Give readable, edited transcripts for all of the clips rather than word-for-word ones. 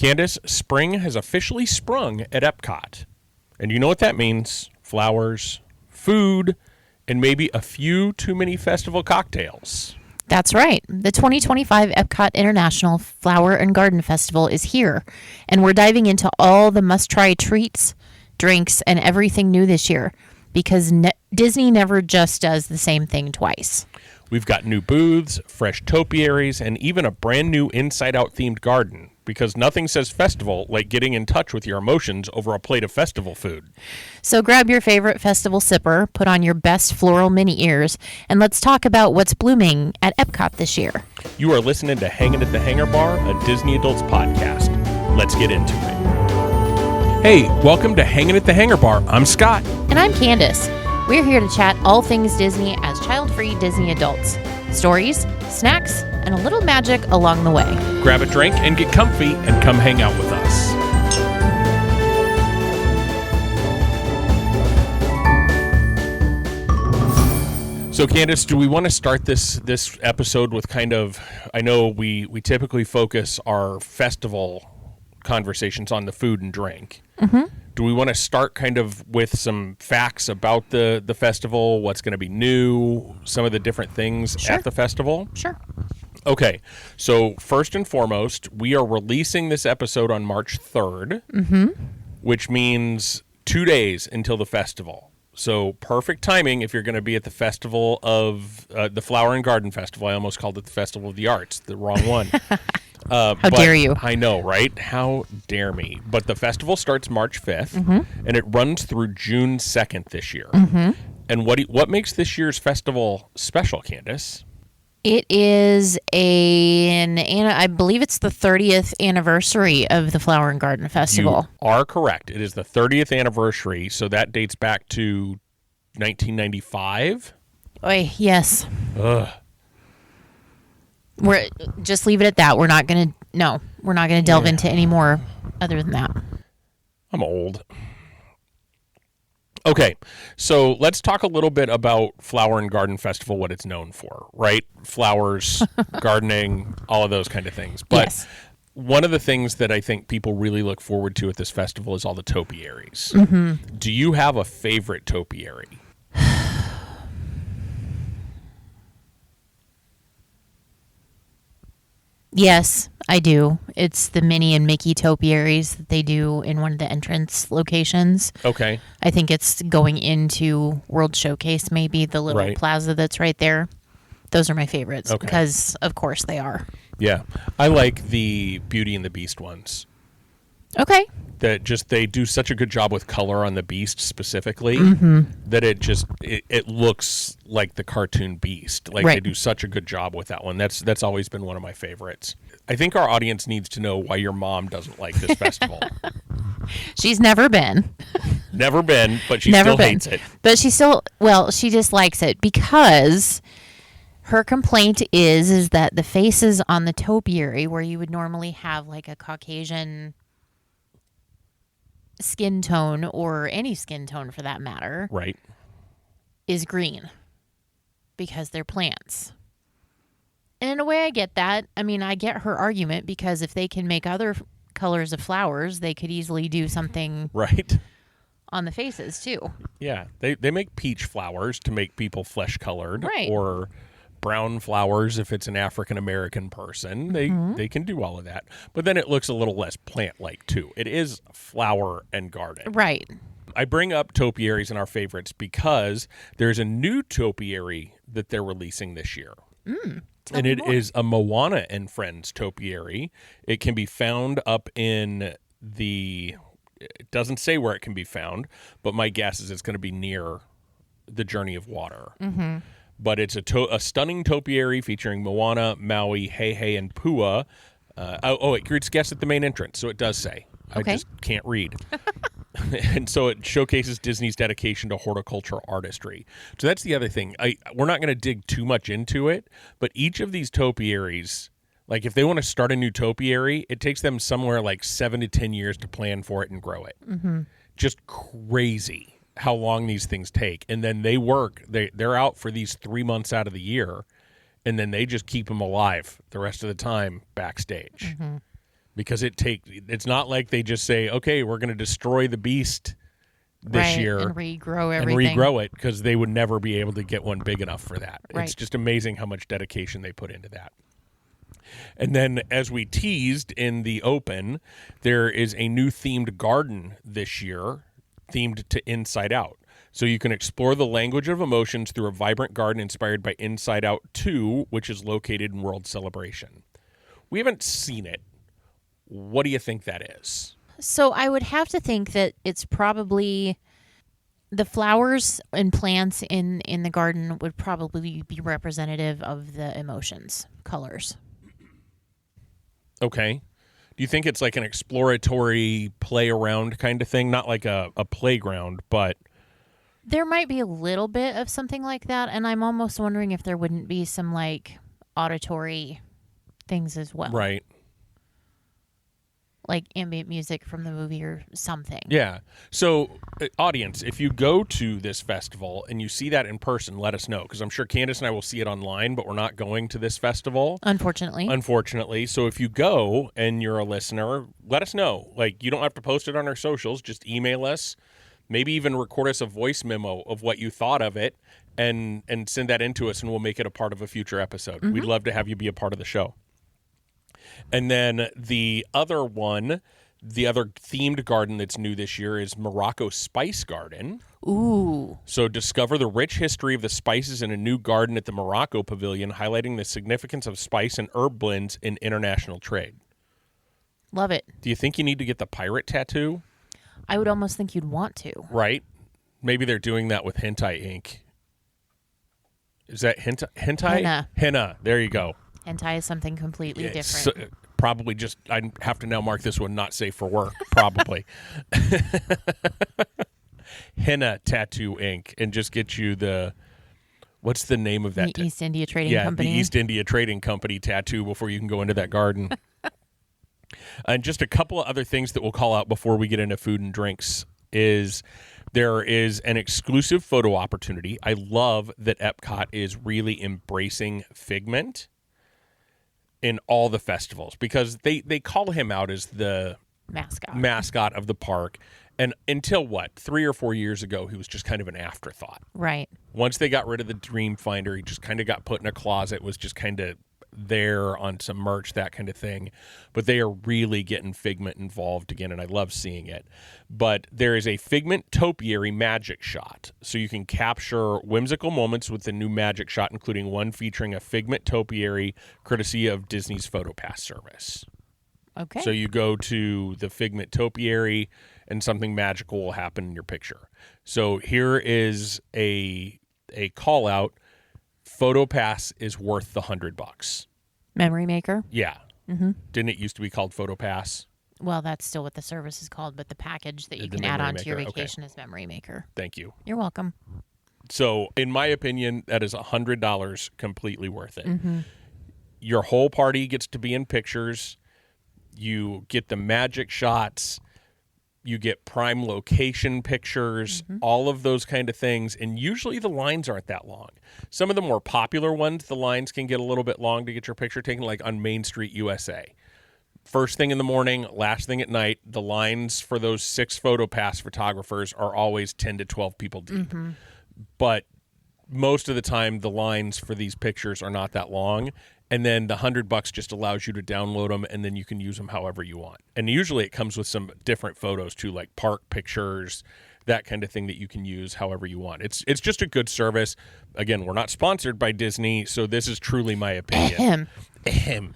Candice, spring has officially sprung at EPCOT. And you know what that means. Flowers, food, and maybe a few too many festival cocktails. That's right. The 2025 EPCOT International Flower and Garden Festival is here, and we're diving into all the must-try treats, drinks, and everything new this year, because Disney never just does the same thing twice. We've got new booths, fresh topiaries, and even a brand new inside-out themed garden, because nothing says festival like getting in touch with your emotions over a plate of festival food. So grab your favorite festival sipper, put on your best floral mini ears, and let's talk about what's blooming at EPCOT this year. You are listening to Hangin' at the Hangar Bar, a Disney Adults podcast. Let's get into it. Hey, welcome to Hangin' at the Hangar Bar. I'm Scott. And I'm Candice. We're here to chat all things Disney as child-free Disney adults. Stories, snacks, and a little magic along the way. Grab a drink and get comfy and come hang out with us. So Candice, do we want to start this episode with kind of, I know we typically focus our festival conversations on the food and drink. Mm-hmm. Do we want to start kind of with some facts about the festival, what's going to be new, some of the different things at the festival? Sure. Okay, so first and foremost, we are releasing this episode on March 3rd, which means 2 days until the festival. So perfect timing if you're going to be at the festival of the Flower and Garden Festival. I almost called it the Festival of the Arts, the wrong one. How dare you? I know, right? How dare me? But the festival starts March 5th, and it runs through June 2nd this year. And what makes this year's festival special, Candice? It is I believe it's the 30th anniversary of the Flower and Garden Festival. You are correct. It is the 30th anniversary, so that dates back to 1995. Oy, yes. Ugh. We're just leave it at that. We're not gonna delve into any more other than that. I'm old. Okay, so let's talk a little bit about Flower and Garden Festival, what it's known for, right? Flowers, gardening, all of those kind of things. But yes. One of the things that I think people really look forward to at this festival is all the topiaries. Do you have a favorite topiary? Yes, I do. It's the Minnie and Mickey topiaries that they do in one of the entrance locations. Okay. I think it's going into World Showcase, maybe the little plaza that's right there. Those are my favorites because, of course, they are. Yeah. I like the Beauty and the Beast ones. Okay. They do such a good job with color on the Beast specifically that it looks like the cartoon Beast. Like they do such a good job with that one. That's always been one of my favorites. I think our audience needs to know why your mom doesn't like this festival. She's never been. Never been, but she still hates it. But she dislikes it because her complaint is that the faces on the topiary, where you would normally have like a Caucasian skin tone or any skin tone for that matter, is green because they're plants. And in a way I get that. I mean, I get her argument because if they can make other colors of flowers, they could easily do something on the faces too. Yeah, they make peach flowers to make people flesh colored or brown flowers if it's an African American person. They can do all of that. But then it looks a little less plant-like too. It is flower and garden. Right. I bring up topiaries in our favorites because there's a new topiary that they're releasing this year. And it is a Moana and Friends topiary. It can be found up in it doesn't say where it can be found, but my guess is it's going to be near the Journey of Water. But it's a stunning topiary featuring Moana, Maui, Hei, and Pua. It greets guests at the main entrance, so it does say. I just can't read. And so it showcases Disney's dedication to horticulture artistry. So that's the other thing. We're not going to dig too much into it, but each of these topiaries, like if they want to start a new topiary, it takes them somewhere like 7 to 10 years to plan for it and grow it. Just crazy how long these things take. And then they're out for these 3 months out of the year, and then they just keep them alive the rest of the time backstage. Because it's not like they just say, okay, we're going to destroy the beast this year and regrow everything. And regrow it, because they would never be able to get one big enough for that. Right. It's just amazing how much dedication they put into that. And then, as we teased in the open, there is a new themed garden this year, themed to Inside Out. So you can explore the language of emotions through a vibrant garden inspired by Inside Out 2, which is located in World Celebration. We haven't seen it. What do you think that is? So I would have to think that it's probably the flowers and plants in the garden would probably be representative of the emotions, colors. Okay. Do you think it's like an exploratory play around kind of thing? Not like a playground, but... There might be a little bit of something like that, and I'm almost wondering if there wouldn't be some like auditory things as well. Right. Like ambient music from the movie or something. Yeah. So, audience, if you go to this festival and you see that in person, let us know. Because I'm sure Candice and I will see it online, but we're not going to this festival. Unfortunately. So if you go and you're a listener, let us know. Like, you don't have to post it on our socials. Just email us. Maybe even record us a voice memo of what you thought of it and send that in to us, and we'll make it a part of a future episode. Mm-hmm. We'd love to have you be a part of the show. And then the other themed garden that's new this year is Morocco Spice Garden. Ooh. So discover the rich history of the spices in a new garden at the Morocco Pavilion, highlighting the significance of spice and herb blends in international trade. Love it. Do you think you need to get the pirate tattoo? I would almost think you'd want to. Right? Maybe they're doing that with hentai ink. Is that hentai? Henna. There you go. Hentai is something completely different. So, probably just, I have to now mark this one not safe for work, probably. Henna tattoo ink, and just get you what's the name of that? The East India Trading Company. Yeah, the East India Trading Company tattoo before you can go into that garden. And just a couple of other things that we'll call out before we get into food and drinks is there is an exclusive photo opportunity. I love that EPCOT is really embracing Figment in all the festivals, because they call him out as the mascot of the park. And until 3 or 4 years ago, he was just kind of an afterthought. Right. Once they got rid of the Dream Finder, he just kind of got put in a closet, was just kind of there on some merch, that kind of thing. But they are really getting Figment involved again, and I love seeing it. But there is a Figment topiary magic shot. So you can capture whimsical moments with the new magic shot, including one featuring a Figment topiary courtesy of Disney's PhotoPass service. Okay. So you go to the Figment topiary and something magical will happen in your picture. So here is a call out. PhotoPass is worth the $100. Memory Maker? Yeah. Mm-hmm. Didn't it used to be called PhotoPass? Well, that's still what the service is called, but the package that you can add on to your vacation is Memory Maker. Thank you. You're welcome. So, in my opinion, that is $100 completely worth it. Mm-hmm. Your whole party gets to be in pictures. You get the magic shots. You get prime location pictures, all of those kind of things. And usually the lines aren't that long. Some of the more popular ones, the lines can get a little bit long to get your picture taken, like on Main Street, USA. First thing in the morning, last thing at night, the lines for those 6 PhotoPass photographers are always 10 to 12 people deep. Mm-hmm. But most of the time, the lines for these pictures are not that long. And then the $100 just allows you to download them, and then you can use them however you want. And usually it comes with some different photos too, like park pictures, that kind of thing that you can use however you want. It's just a good service. Again, we're not sponsored by Disney, so this is truly my opinion. Ahem.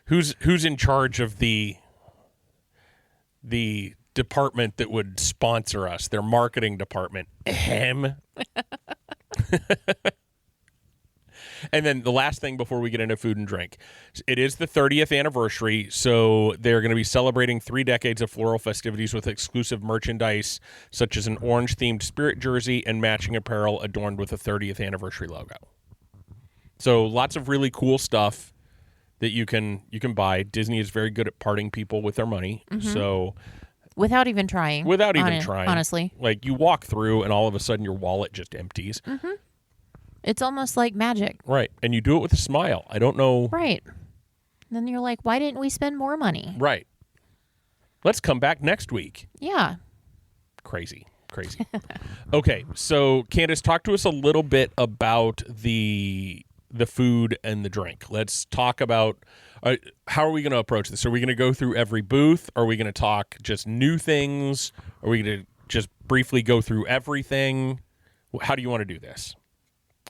Who's in charge of the department that would sponsor us? Their marketing department. Ahem. And then the last thing before we get into food and drink, it is the 30th anniversary, so they're going to be celebrating 3 decades of floral festivities with exclusive merchandise, such as an orange-themed spirit jersey and matching apparel adorned with a 30th anniversary logo. So lots of really cool stuff that you can buy. Disney is very good at parting people with their money, so... Without even trying. Honestly. Like, you walk through, and all of a sudden your wallet just empties. Mm-hmm. It's almost like magic. Right. And you do it with a smile. I don't know. Right. And then you're like, why didn't we spend more money? Right. Let's come back next week. Yeah. Crazy. Okay, so Candice, talk to us a little bit about the food and the drink. Let's talk about how are we going to approach this? Are we going to go through every booth? Are we going to talk just new things? Are we going to just briefly go through everything? How do you want to do this?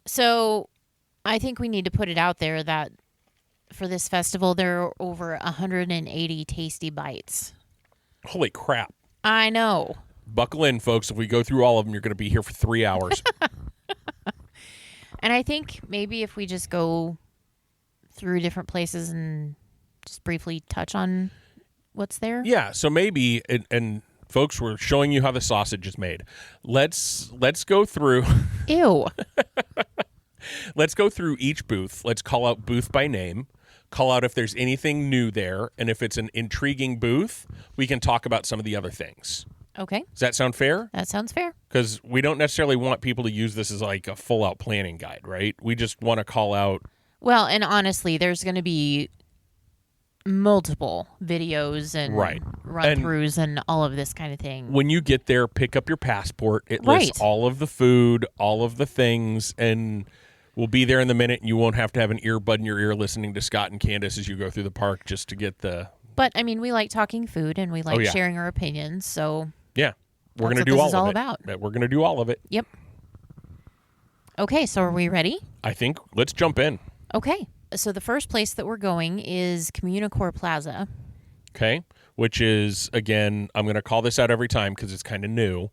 So I think we need to put it out there that for this festival, there are over 180 tasty bites. Holy crap. I know. Buckle in, folks. If we go through all of them, you're going to be here for 3 hours. And I think maybe if we just go through different places and just briefly touch on what's there. Yeah, so maybe, and folks, we're showing you how the sausage is made. Let's go through. Ew. Let's go through each booth. Let's call out booth by name. Call out if there's anything new there. And if it's an intriguing booth, we can talk about some of the other things. Okay. Does that sound fair? That sounds fair. Because we don't necessarily want people to use this as like a full-out planning guide, right? We just want to call out. Well, and honestly, there's going to be multiple videos and run-throughs and all of this kind of thing. When you get there, pick up your passport. It lists all of the food, all of the things, and we'll be there in the minute, and you won't have to have an earbud in your ear listening to Scott and Candice as you go through the park just to get the... But, I mean, we like talking food, and we like sharing our opinions, so... Yeah, we're going to do all of it. That's what this is all about. We're going to do all of it. Yep. Okay, so are we ready? I think let's jump in. Okay, so the first place that we're going is Communicore Plaza. Okay, which is, again, I'm going to call this out every time because it's kind of new.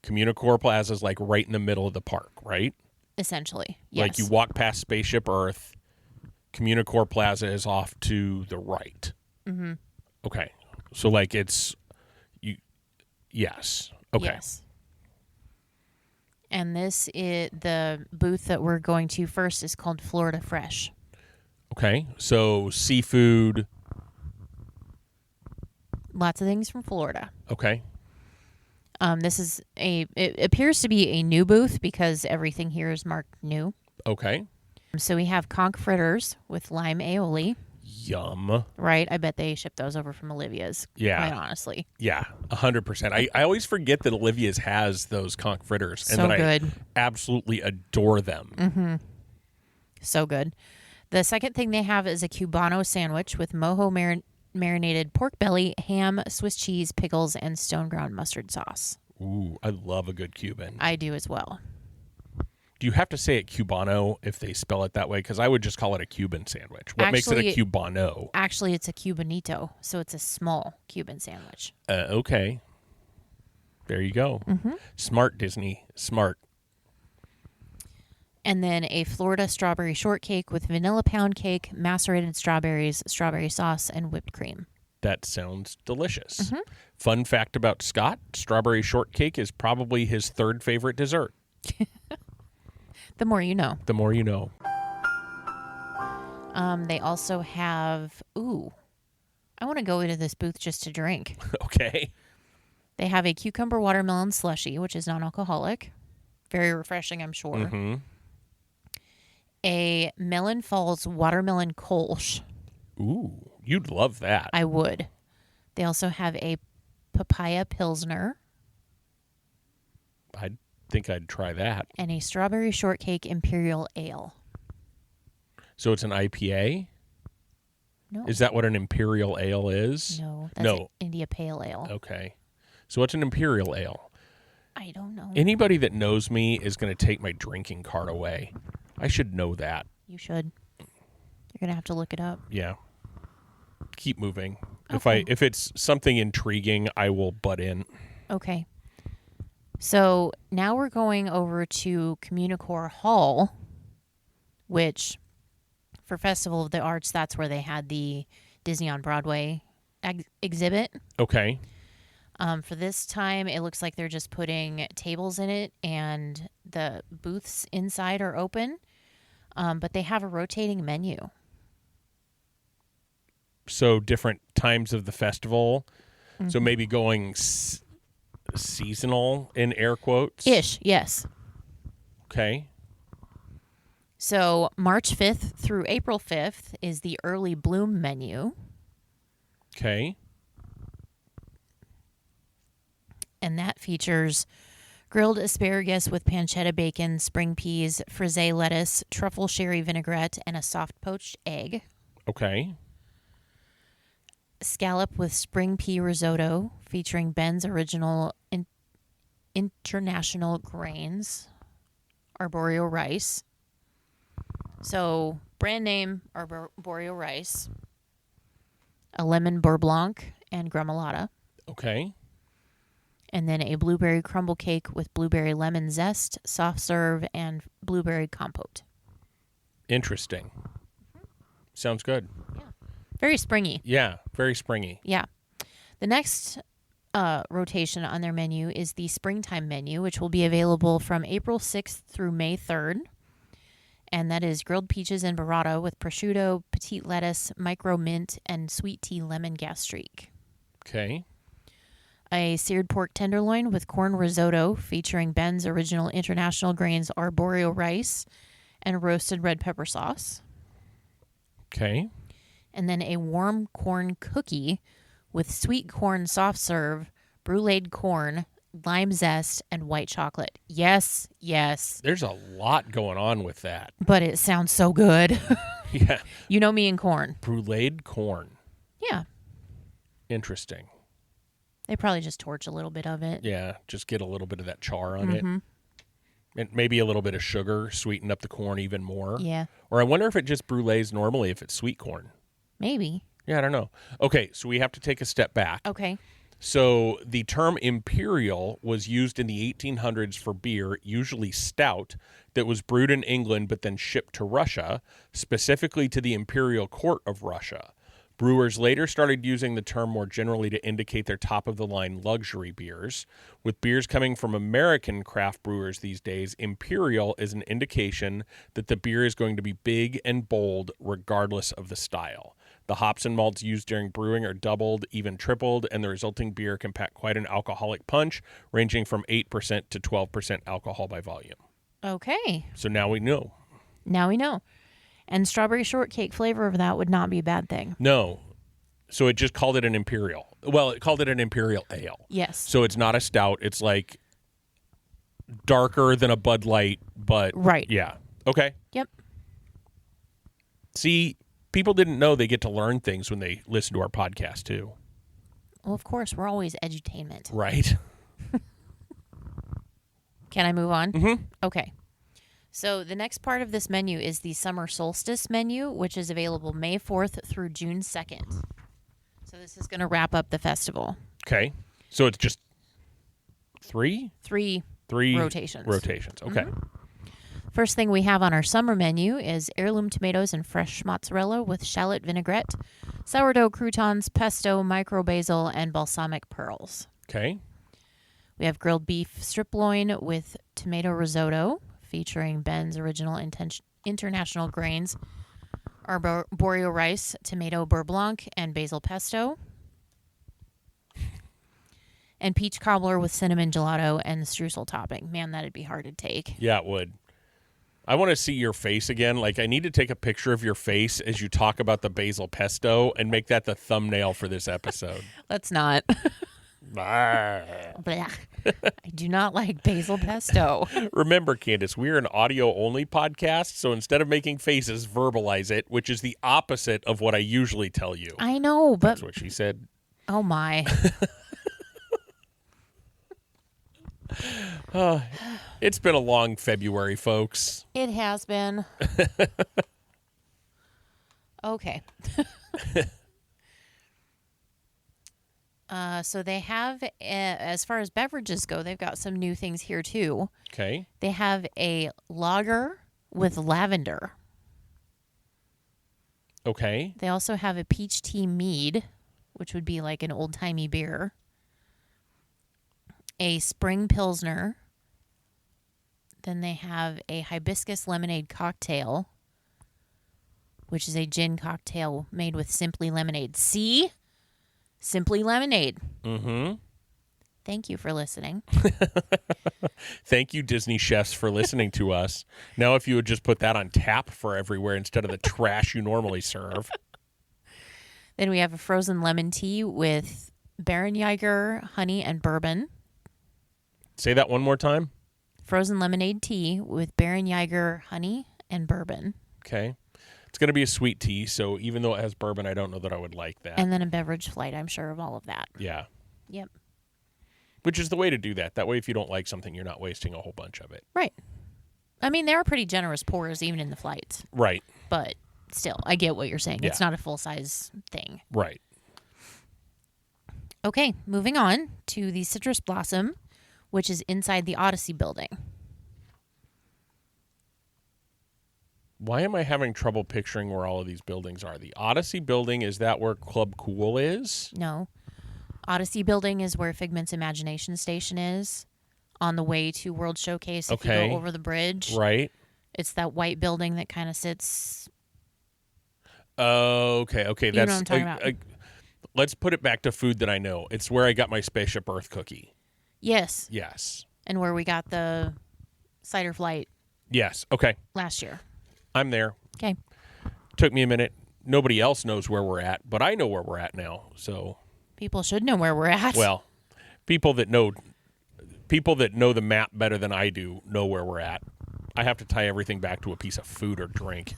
Communicore Plaza is like right in the middle of the park, right? Essentially, yes. Like you walk past Spaceship Earth, Communicore Plaza is off to the right. Mm-hmm. Okay, so like it's... Yes. Okay. Yes. And this is the booth that we're going to first is called Florida Fresh. Okay. So seafood. Lots of things from Florida. Okay. This is it appears to be a new booth because everything here is marked new. Okay. So we have conch fritters with lime aioli. Yum. Right? I bet they ship those over from Olivia's. Yeah. Quite honestly. Yeah, 100%. I always forget that Olivia's has those conch fritters. So and that good. I absolutely adore them. Mm-hmm. So good. The second thing they have is a Cubano sandwich with mojo marinated pork belly, ham, Swiss cheese, pickles, and stone ground mustard sauce. Ooh, I love a good Cuban. I do as well. Do you have to say it Cubano if they spell it that way? Because I would just call it a Cuban sandwich. What makes it a Cubano? Actually, it's a Cubanito, so it's a small Cuban sandwich. Okay. There you go. Mm-hmm. Smart, Disney. Smart. And then a Florida strawberry shortcake with vanilla pound cake, macerated strawberries, strawberry sauce, and whipped cream. That sounds delicious. Mm-hmm. Fun fact about Scott, strawberry shortcake is probably his third favorite dessert. The more you know. The more you know. They also have... Ooh. I want to go into this booth just to drink. Okay. They have a cucumber watermelon slushie, which is non-alcoholic. Very refreshing, I'm sure. Mm-hmm. A Melon Falls watermelon kolsch. Ooh, you'd love that. I would. They also have a papaya pilsner. I think I'd try that. And a strawberry shortcake imperial ale. So it's an IPA? No. Is that what an imperial ale is? No, that's an India Pale Ale. Okay. So what's an imperial ale? I don't know. Anybody that knows me is going to take my drinking card away. I should know that. You should. You're going to have to look it up. Yeah. Keep moving. Okay. If it's something intriguing, I will butt in. Okay. So now we're going over to Communicore Hall, which for Festival of the Arts, that's where they had the Disney on Broadway exhibit. Okay. For this time, it looks like they're just putting tables in it, and the booths inside are open, but they have a rotating menu. So different times of the festival. Mm-hmm. So maybe going seasonal in air quotes. Ish, yes. Okay. So March 5th through April 5th is the early bloom menu. Okay. And that features grilled asparagus with pancetta bacon, spring peas, frisee lettuce, truffle sherry vinaigrette, and a soft poached egg. Okay. Scallop with spring pea risotto featuring Ben's original international grains, arboreal rice. So, brand name arboreal rice, a lemon beurre blanc, and gremolata. Okay. And then a blueberry crumble cake with blueberry lemon zest, soft serve, and blueberry compote. Interesting. Sounds good. Yeah. Very springy. Yeah, very springy. Yeah. The next rotation on their menu is the springtime menu, which will be available from April 6th through May 3rd. And that is grilled peaches and burrata with prosciutto, petite lettuce, micro mint, and sweet tea lemon gastrique. Okay. A seared pork tenderloin with corn risotto featuring Ben's original international grains arboreal rice and roasted red pepper sauce. Okay. And then a warm corn cookie with sweet corn soft serve, bruleed corn, lime zest, and white chocolate. Yes, yes. There's a lot going on with that. But it sounds so good. Yeah. You know me and corn. Bruleed corn. Yeah. Interesting. They probably just torch a little bit of it. Yeah, just get a little bit of that char on it. And maybe a little bit of sugar, sweeten up the corn even more. Yeah. Or I wonder if it just brulees normally if it's sweet corn. Maybe. Yeah, I don't know. Okay, so we have to take a step back. Okay. So the term imperial was used in the 1800s for beer, usually stout, that was brewed in England but then shipped to Russia, specifically to the imperial court of Russia. Brewers later started using the term more generally to indicate their top-of-the-line luxury beers. With beers coming from American craft brewers these days, imperial is an indication that the beer is going to be big and bold regardless of the style. The hops and malts used during brewing are doubled, even tripled, and the resulting beer can pack quite an alcoholic punch, ranging from 8% to 12% alcohol by volume. Okay. So now we know. Now we know. And strawberry shortcake flavor of that would not be a bad thing. No. So it just called it an imperial. Well, it called it an imperial ale. Yes. So it's not a stout. It's like darker than a Bud Light, but right. Yeah. Okay. Yep. See, people didn't know they get to learn things when they listen to our podcast too. Well, of course, we're always edutainment. Right. Can I move on? Mm-hmm. Okay. So the next part of this menu is the summer solstice menu, which is available May 4th through June 2nd. So this is going to wrap up the festival. Okay. So it's just three rotations. Okay. Mm-hmm. First thing we have on our summer menu is heirloom tomatoes and fresh mozzarella with shallot vinaigrette, sourdough croutons, pesto, micro basil, and balsamic pearls. Okay. We have grilled beef strip loin with tomato risotto, featuring Ben's original international grains, arboreal rice, tomato beurre blanc, and basil pesto. And peach cobbler with cinnamon gelato and streusel topping. Man, that'd be hard to take. Yeah, it would. I want to see your face again. Like, I need to take a picture of your face as you talk about the basil pesto and make that the thumbnail for this episode. Let's not. Blech. I do not like basil pesto. Remember, Candice, we're an audio-only podcast, so instead of making faces, verbalize it, which is the opposite of what I usually tell you. I know, but... That's what she said. Oh, my. It's been a long February, folks. It has been. Okay. So they have, as far as beverages go, they've got some new things here, too. Okay. They have a lager with lavender. Okay. They also have a peach tea mead, which would be like an old-timey beer. A spring pilsner. Then they have a hibiscus lemonade cocktail, which is a gin cocktail made with Simply Lemonade. See? Simply Lemonade. Mm-hmm. Thank you for listening. Thank you, Disney chefs, for listening to us. Now, if you would just put that on tap for everywhere instead of the trash you normally serve. Then we have a frozen lemon tea with Baron Jäger, honey, and bourbon. Say that one more time. Frozen lemonade tea with Baron Jäger, honey, and bourbon. Okay. It's going to be a sweet tea, so even though it has bourbon, I don't know that I would like that. And then a beverage flight, I'm sure of all of that. Yeah. Yep. Which is the way to do that. That way, if you don't like something, you're not wasting a whole bunch of it. Right. I mean, there are pretty generous pours even in the flights. Right. But still, I get what you're saying. Yeah. It's not a full-size thing. Right. Okay, moving on to the Citrus Blossom, which is inside the Odyssey building. Why am I having trouble picturing where all of these buildings are? The Odyssey building, is that where Club Cool is? No. Odyssey building is where Figment's Imagination Station is on the way to World Showcase if you go over the bridge. Right. It's that white building that kind of sits... Okay. You know what I'm talking about. Let's put it back to food that I know. It's where I got my Spaceship Earth cookie. Yes. Yes. And where we got the cider flight Yes. Okay. last year. I'm there. Okay. Took me a minute. Nobody else knows where we're at, but I know where we're at now. So, People should know where we're at. well, people that know the map better than I do know where we're at. I have to tie everything back to a piece of food or drink.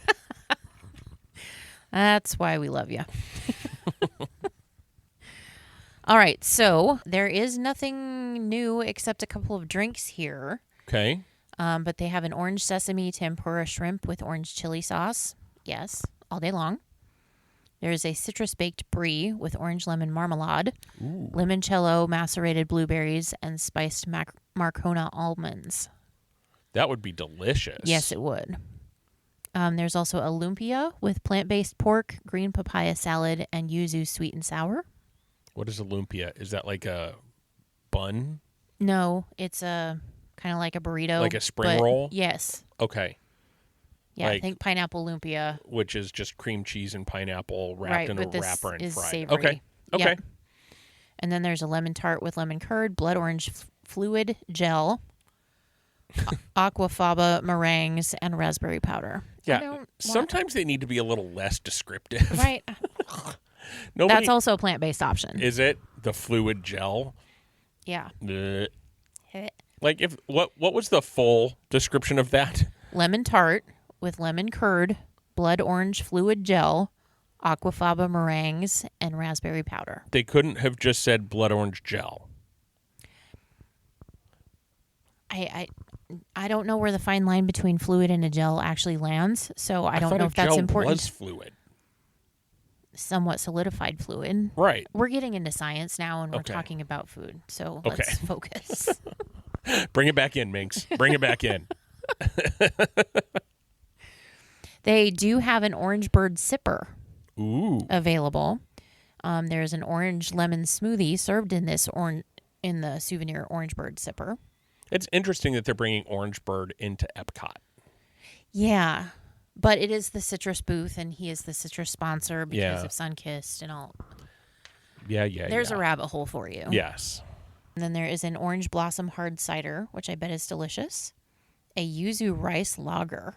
That's why we love you. All right, so there is nothing new except a couple of drinks here. Okay. But they have an orange sesame tempura shrimp with orange chili sauce. Yes, all day long. There's a citrus baked brie with orange lemon marmalade, limoncello macerated blueberries, and spiced Marcona almonds. That would be delicious. Yes, it would. There's also a lumpia with plant-based pork, green papaya salad, and yuzu sweet and sour. What is a lumpia? Is that like a bun? No, it's a kind of like a burrito. Like a spring roll? Yes. Okay. Yeah, Like- I think pineapple lumpia. Which is just cream cheese and pineapple wrapped Right, in a but this wrapper and is fried. savory. Okay. Okay. Yep. And then there's a lemon tart with lemon curd, blood orange fluid gel, aquafaba meringues, and raspberry powder. Yeah. Sometimes they need to be a little less descriptive. Right. Nobody, That's also a plant-based option. Is it the fluid gel? Yeah. Bleh. Like if what was the full description of that? Lemon tart with lemon curd, blood orange fluid gel, aquafaba meringues, and raspberry powder. They couldn't have just said blood orange gel. I don't know where the fine line between fluid and a gel actually lands, so I don't know if that's important. Was fluid. Somewhat solidified fluid. Right. We're getting into science now, and we're Okay. talking about food, so Okay. let's focus. Bring it back in, Minx. Bring it back in. They do have an orange bird sipper available. There's an orange lemon smoothie served in this in the souvenir orange bird sipper. It's interesting that they're bringing Orange Bird into EPCOT. Yeah, but it is the citrus booth, and he is the citrus sponsor because Yeah. of Sunkissed and all. Yeah. There's a rabbit hole for you. Yes. And then there is an orange blossom hard cider, which I bet is delicious. A yuzu rice lager.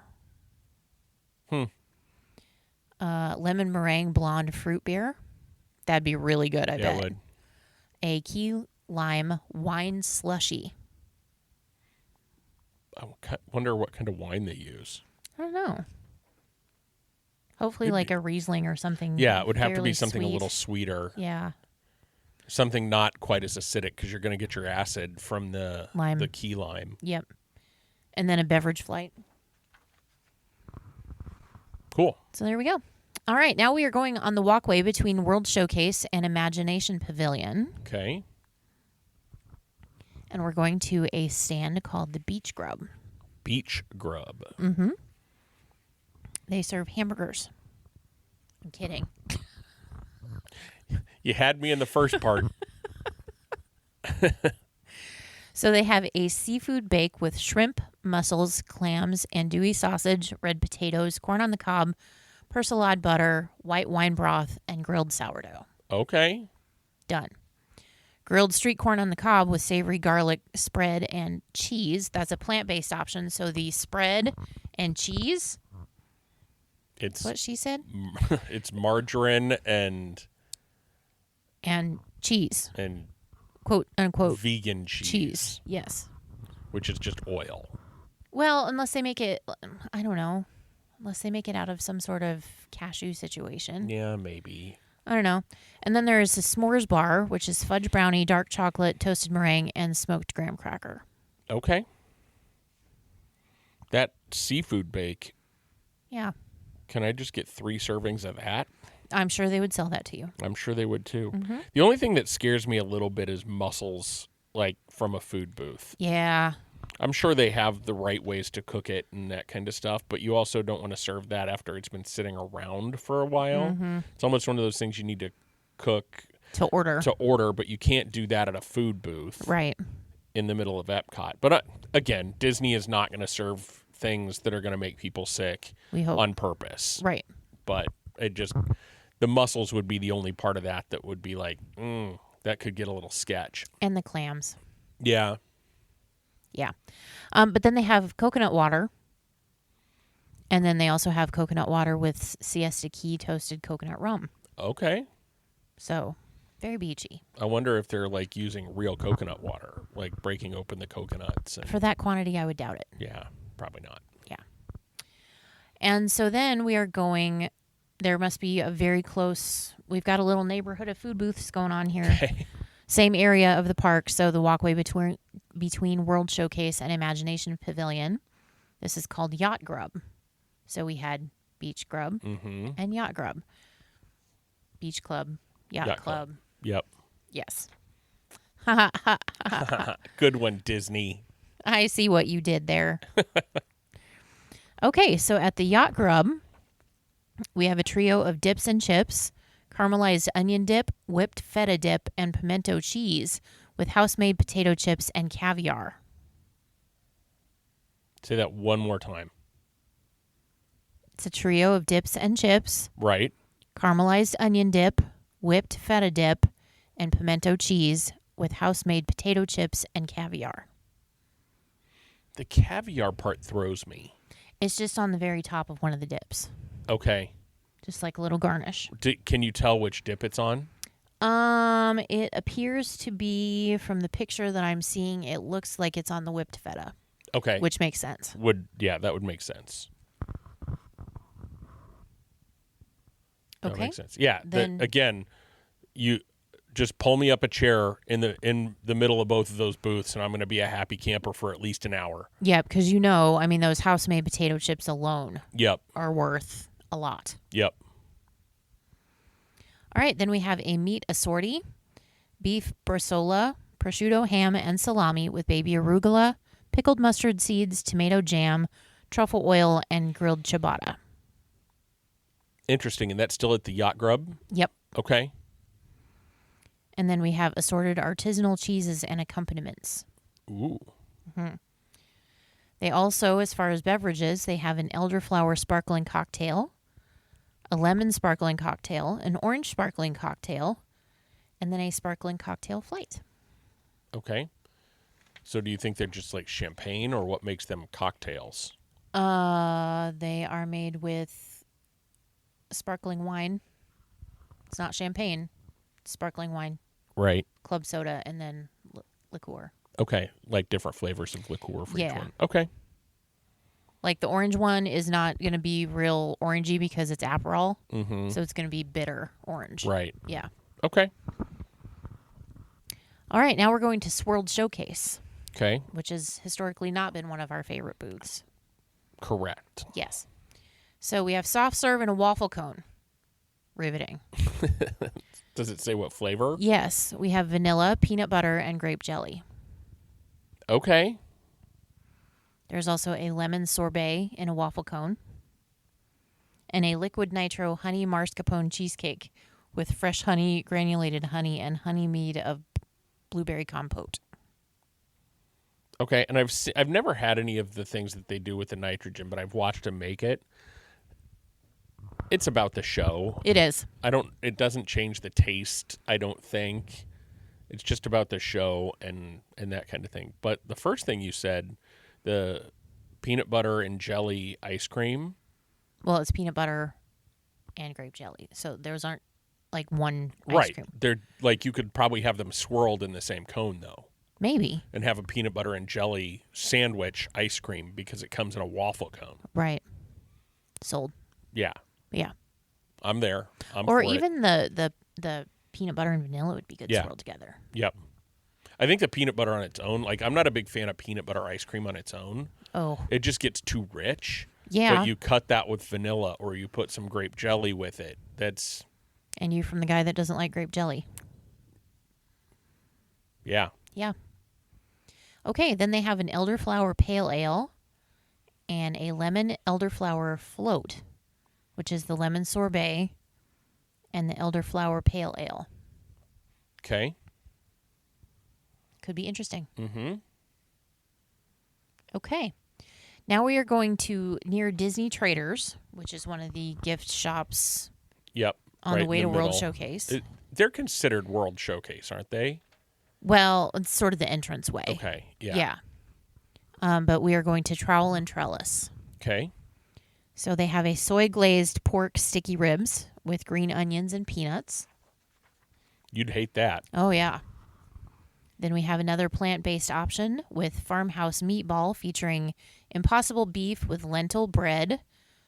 Lemon meringue blonde fruit beer. That'd be really good, I bet. It would. A key lime wine slushy. I wonder what kind of wine they use. I don't know. Hopefully like a Riesling or something. Yeah, it would have to fairly be something a sweet. little sweeter. Yeah. Something not quite as acidic because you're going to get your acid from the Lime. the key lime. Yep. And then a beverage flight. Cool. So there we go. All right, now we are going on the walkway between World Showcase and Imagination Pavilion. Okay. And we're going to a stand called the Beach Grub. Beach Grub. Mm-hmm. They serve hamburgers. I'm kidding. You had me in the first part. So they have a seafood bake with shrimp, mussels, clams, andouille sausage, red potatoes, corn on the cob, persilade butter, white wine broth, and grilled sourdough. Okay. Done. Grilled street corn on the cob with savory garlic spread and cheese. That's a plant-based option. So the spread and cheese. It's what she said. It's margarine and cheese and quote unquote vegan cheese. Yes. Which is just oil. Well, unless they make it, I don't know. Unless they make it out of some sort of cashew situation. Yeah, maybe. I don't know. And then there's the s'mores bar, which is fudge brownie, dark chocolate, toasted meringue, and smoked graham cracker. Okay. That seafood bake. Yeah. Can I just get 3 servings of that? I'm sure they would sell that to you. I'm sure they would too. Mm-hmm. The only thing that scares me a little bit is mussels, like from a food booth. Yeah. I'm sure they have the right ways to cook it and that kind of stuff, but you also don't want to serve that after it's been sitting around for a while. Mm-hmm. It's almost one of those things you need to cook to order, but you can't do that at a food booth. Right. In the middle of EPCOT. But again, Disney is not going to serve things that are going to make people sick we hope. On purpose. Right. But the mussels would be the only part of that would be like, that could get a little sketch. And the clams. Yeah. Yeah. But then they have coconut water. And then they also have coconut water with Siesta Key toasted coconut rum. Okay. So, very beachy. I wonder if they're like using real coconut water, like breaking open the coconuts. For that quantity, I would doubt it. Yeah, probably not. Yeah. And so then we are going, there must be a very close, we've got a little neighborhood of food booths going on here. Okay. Same area of the park, so the walkway between World Showcase and Imagination Pavilion. This is called Yacht Grub. So we had Beach Grub and Yacht Grub. Beach Club, Yacht Club. Yep. Yes. Good one, Disney. I see what you did there. Okay, so at the Yacht Grub, we have a trio of dips and chips, caramelized onion dip, whipped feta dip, and pimento cheese with house-made potato chips and caviar. Say that one more time. It's a trio of dips and chips. Right. Caramelized onion dip, whipped feta dip, and pimento cheese with house-made potato chips and caviar. The caviar part throws me. It's just on the very top of one of the dips. Okay. Just like a little garnish. Can you tell which dip it's on? It appears to be, from the picture that I'm seeing, it looks like it's on the whipped feta. Okay. Which makes sense. That would make sense. That would Okay. make sense. Yeah. Then, again, you just pull me up a chair in the middle of both of those booths, and I'm going to be a happy camper for at least an hour. Yeah, because those house-made potato chips alone are worth a lot. Yep. All right, then we have a meat assorti, beef bresaola, prosciutto, ham, and salami with baby arugula, pickled mustard seeds, tomato jam, truffle oil, and grilled ciabatta. Interesting, and that's still at the Yacht Grub? Yep. Okay. And then we have assorted artisanal cheeses and accompaniments. Ooh. Mm-hmm. They also, as far as beverages, they have an elderflower sparkling cocktail, a lemon sparkling cocktail, an orange sparkling cocktail, and then a sparkling cocktail flight. Okay. So do you think they're just like champagne, or what makes them cocktails? They are made with sparkling wine. It's not champagne. It's sparkling wine. Right. Club soda, and then liqueur. Okay. Like different flavors of liqueur for each Yeah. one. Okay. Like the orange one is not going to be real orangey because it's Aperol. Mm-hmm. So it's going to be bitter orange. Right. Yeah. Okay. All right. Now we're going to World Showcase. Okay. Which has historically not been one of our favorite booths. Correct. Yes. So we have soft serve and a waffle cone. Riveting. Does it say what flavor? Yes. We have vanilla, peanut butter, and grape jelly. Okay. There's also a lemon sorbet in a waffle cone. And a liquid nitro honey mascarpone cheesecake with fresh honey, granulated honey, and honey mead of blueberry compote. Okay, and I've never had any of the things that they do with the nitrogen, but I've watched them make it. It's about the show. It is. It doesn't change the taste, I don't think. It's just about the show and that kind of thing. But the first thing you said, the peanut butter and jelly ice cream. Well, it's peanut butter and grape jelly. So those aren't like one ice cream. They're like, you could probably have them swirled in the same cone though. Maybe. And have a peanut butter and jelly sandwich ice cream because it comes in a waffle cone. Right. Sold. Yeah. Yeah. I'm there. Or even the peanut butter and vanilla would be good swirled together. Yep. I think the peanut butter on its own, like, I'm not a big fan of peanut butter ice cream on its own. Oh. It just gets too rich. Yeah. But you cut that with vanilla or you put some grape jelly with it. That's... And you from the guy that doesn't like grape jelly. Yeah. Yeah. Okay, then they have an elderflower pale ale and a lemon elderflower float, which is the lemon sorbet and the elderflower pale ale. Okay. Could be interesting. Mm-hmm. Okay. Now we are going to near Disney Traders, which is one of the gift shops. Yep. On the way to World Showcase. They're considered World Showcase, aren't they? Well, it's sort of the entrance way. Okay. Yeah. Yeah. But we are going to Trowel and Trellis. Okay. So they have a soy glazed pork sticky ribs with green onions and peanuts. You'd hate that. Oh, yeah. Then we have another plant-based option with farmhouse meatball featuring impossible beef with lentil bread,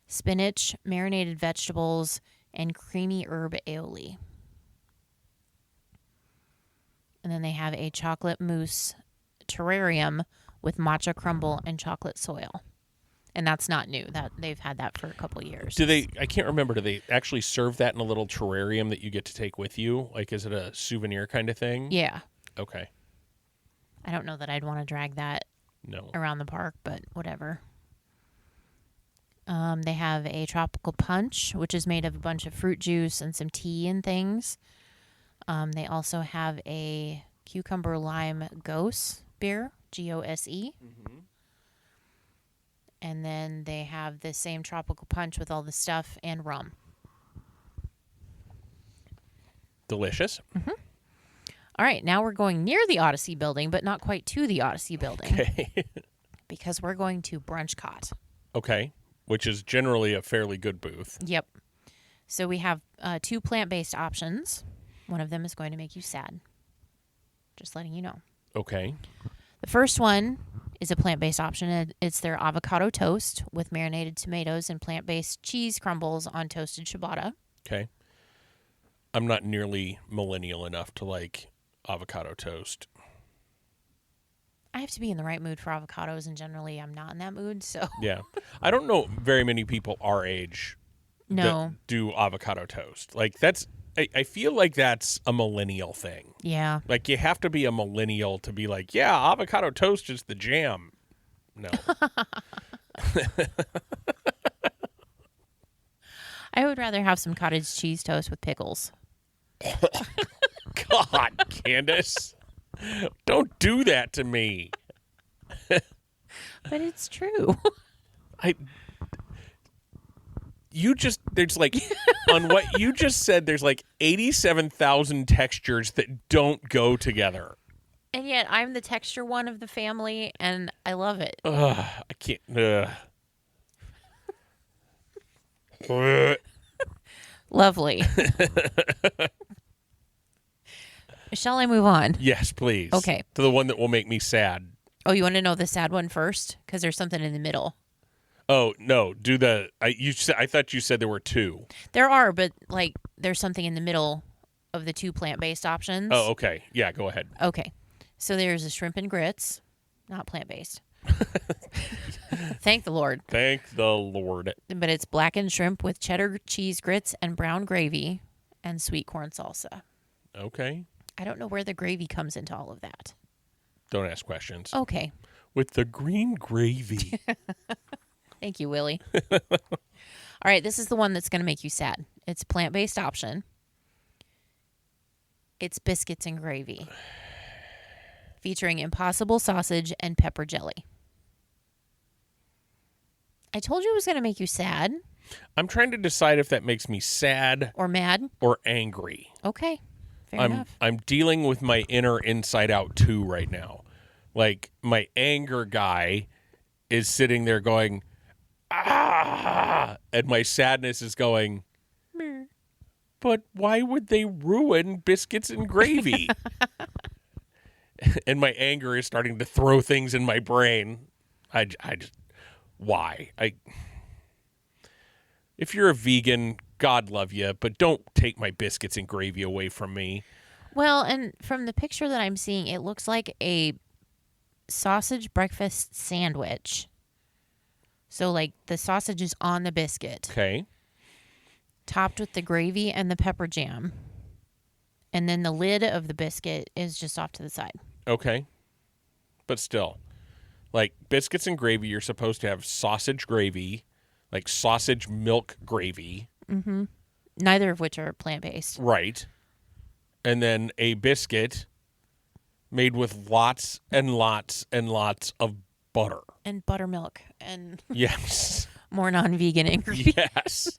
spinach, marinated vegetables, and creamy herb aioli. And then they have a chocolate mousse terrarium with matcha crumble and chocolate soil. And that's not new. That they've had that for a couple years. Do they? I can't remember. Do they actually serve that in a little terrarium that you get to take with you? Like, is it a souvenir kind of thing? Yeah. Okay. I don't know that I'd want to drag that around the park, but whatever. They have a tropical punch, which is made of a bunch of fruit juice and some tea and things. They also have a cucumber lime gose beer, Gose. Mm-hmm. And then they have the same tropical punch with all the stuff and rum. Delicious. Mm-hmm. All right, now we're going near the Odyssey building, but not quite to the Odyssey building. Okay. Because we're going to BrunchCOT. Okay. Which is generally a fairly good booth. Yep. So we have 2 plant-based options. One of them is going to make you sad. Just letting you know. Okay. The first one is a plant-based option. It's their avocado toast with marinated tomatoes and plant-based cheese crumbles on toasted ciabatta. Okay. I'm not nearly millennial enough to like avocado toast. I have to be in the right mood for avocados, and generally I'm not in that mood, so. Yeah. I don't know very many people our age that do avocado toast. Like, that's, I feel like that's a millennial thing. Yeah. Like, you have to be a millennial to be like, yeah, avocado toast is the jam. No. I would rather have some cottage cheese toast with pickles. God, Candice. Don't do that to me. But it's true. There's like, on what you just said, there's like 87,000 textures that don't go together. And yet I'm the texture one of the family, and I love it. I can't. Lovely. Shall I move on? Yes, please. Okay. To the one that will make me sad. Oh, you want to know the sad one first? Because there's something in the middle. Oh, no. I thought you said there were 2. There are, but like there's something in the middle of the 2 plant-based options. Oh, okay. Yeah, go ahead. Okay. So there's a shrimp and grits, not plant-based. Thank the Lord. Thank the Lord. But it's blackened shrimp with cheddar cheese grits and brown gravy and sweet corn salsa. Okay. I don't know where the gravy comes into all of that. Don't ask questions. Okay. With the green gravy. Thank you, Willie. All right, this is the one that's going to make you sad. It's a plant-based option. It's biscuits and gravy. Featuring impossible sausage and pepper jelly. I told you it was going to make you sad. I'm trying to decide if that makes me sad or mad or angry. Okay. Fair enough. I'm dealing with my inner Inside Out 2 right now. Like, my anger guy is sitting there going, ah, and my sadness is going, meh. But why would they ruin biscuits and gravy? And my anger is starting to throw things in my brain. I just, why? If you're a vegan, God love you, but don't take my biscuits and gravy away from me. Well, and from the picture that I'm seeing, it looks like a sausage breakfast sandwich. So, like, the sausage is on the biscuit. Okay. Topped with the gravy and the pepper jam. And then the lid of the biscuit is just off to the side. Okay. But still, like, biscuits and gravy, you're supposed to have sausage gravy, like sausage milk gravy. Mm-hmm. Neither of which are plant-based. Right. And then a biscuit made with lots and lots and lots of butter. And buttermilk. And yes. more non-vegan ingredients. Yes.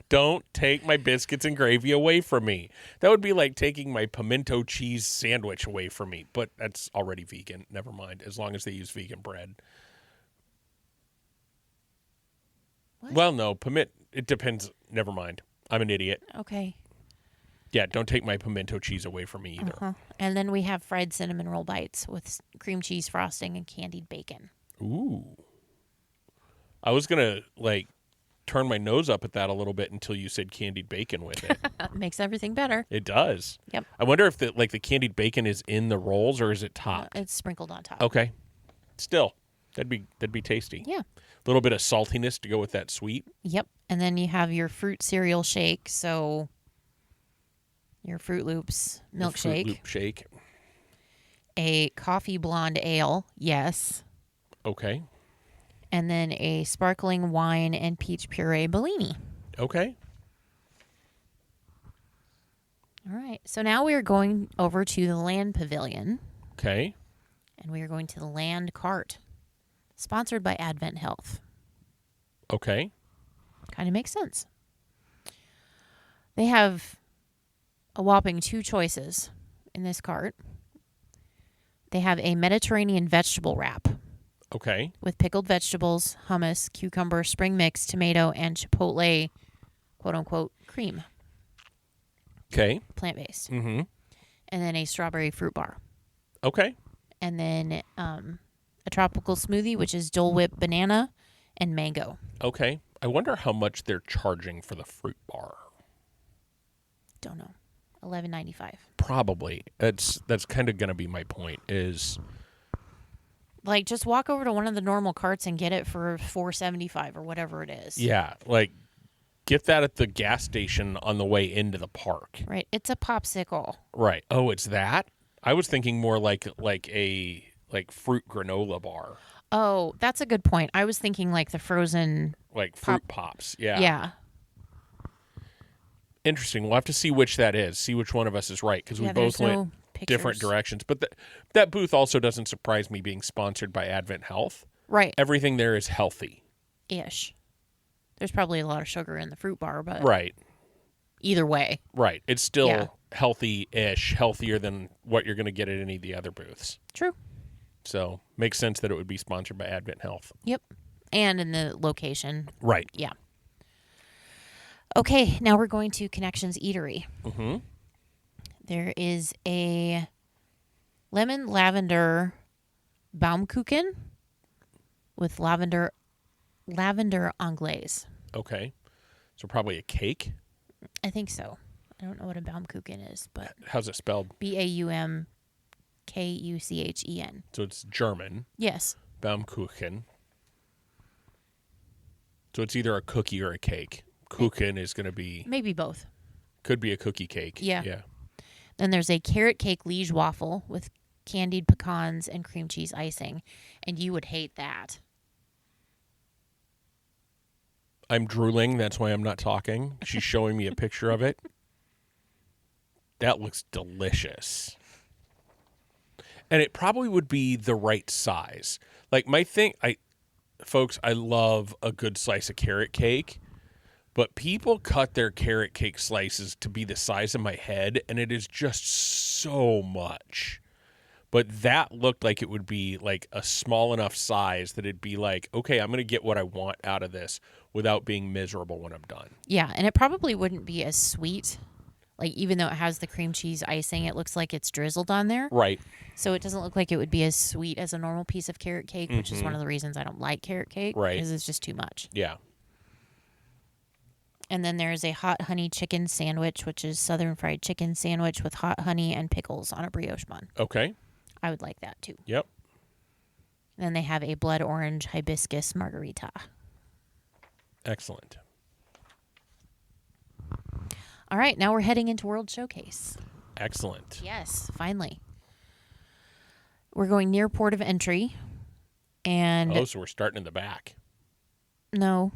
Don't take my biscuits and gravy away from me. That would be like taking my pimento cheese sandwich away from me. But that's already vegan. Never mind. As long as they use vegan bread. What? Well, no. It depends. Never mind. I'm an idiot. Okay. Yeah, don't take my pimento cheese away from me either. Uh-huh. And then we have fried cinnamon roll bites with cream cheese frosting and candied bacon. Ooh. I was going to, like, turn my nose up at that a little bit until you said candied bacon with it. Makes everything better. It does. Yep. I wonder if the candied bacon is in the rolls or is it topped? It's sprinkled on top. Okay. Still, that'd be tasty. Yeah. A little bit of saltiness to go with that sweet. Yep. And then you have your fruit cereal shake. So your Fruit Loops milkshake. Fruit Loop shake. A coffee blonde ale. Yes. Okay. And then a sparkling wine and peach puree Bellini. Okay. All right. So now we are going over to the land pavilion. Okay. And we are going to the land cart. Sponsored by Advent Health. Okay. Kind of makes sense. They have a whopping 2 choices in this cart. They have a Mediterranean vegetable wrap. Okay. With pickled vegetables, hummus, cucumber, spring mix, tomato, and chipotle, quote-unquote, cream. Okay. Plant-based. Mm-hmm. And then a strawberry fruit bar. Okay. And then a tropical smoothie, which is Dole Whip banana and mango. Okay. I wonder how much they're charging for the fruit bar. Don't know. $11.95. Probably. That's kind of going to be my point is... Like, just walk over to one of the normal carts and get it for $4.75 or whatever it is. Yeah, like, get that at the gas station on the way into the park. Right. It's a popsicle. Right. Oh, it's that? I was thinking more like a fruit granola bar. Oh, that's a good point. I was thinking like the frozen... Like fruit pops. Yeah. Yeah. Interesting. We'll have to see which that is. See which one of us is right, because we both went different directions. But that booth also doesn't surprise me being sponsored by Advent Health. Right. Everything there is healthy. Ish. There's probably a lot of sugar in the fruit bar, but... Right. Either way. Right. It's still healthy-ish, healthier than what you're going to get at any of the other booths. True. So, makes sense that it would be sponsored by Advent Health. Yep. And in the location. Right. Yeah. Okay, now we're going to Connections Eatery. Mm-hmm. There is a lemon lavender Baumkuchen with lavender anglaise. Okay. So probably a cake? I think so. I don't know what a Baumkuchen is, but... How's it spelled? Baumkuchen. So it's German. Yes. Baumkuchen. So it's either a cookie or a cake. Kuchen is going to be... Maybe both. Could be a cookie cake. Yeah. Yeah. Then there's a carrot cake liege waffle with candied pecans and cream cheese icing. And you would hate that. I'm drooling. That's why I'm not talking. She's showing me a picture of it. That looks delicious. And it probably would be the right size. Like my thing, folks, I love a good slice of carrot cake. But people cut their carrot cake slices to be the size of my head, and it is just so much. But that looked like it would be like a small enough size that it'd be like, okay, I'm going to get what I want out of this without being miserable when I'm done. Yeah, and it probably wouldn't be as sweet. Like, even though it has the cream cheese icing, it looks like it's drizzled on there. Right. So it doesn't look like it would be as sweet as a normal piece of carrot cake, which is one of the reasons I don't like carrot cake. Right. Because it's just too much. Yeah. And then there's a hot honey chicken sandwich, which is southern fried chicken sandwich with hot honey and pickles on a brioche bun. Okay. I would like that, too. Yep. Then they have a blood orange hibiscus margarita. Excellent. All right, now we're heading into World Showcase. Excellent. Yes, finally. We're going near port of entry. And Oh, so we're starting in the back. no.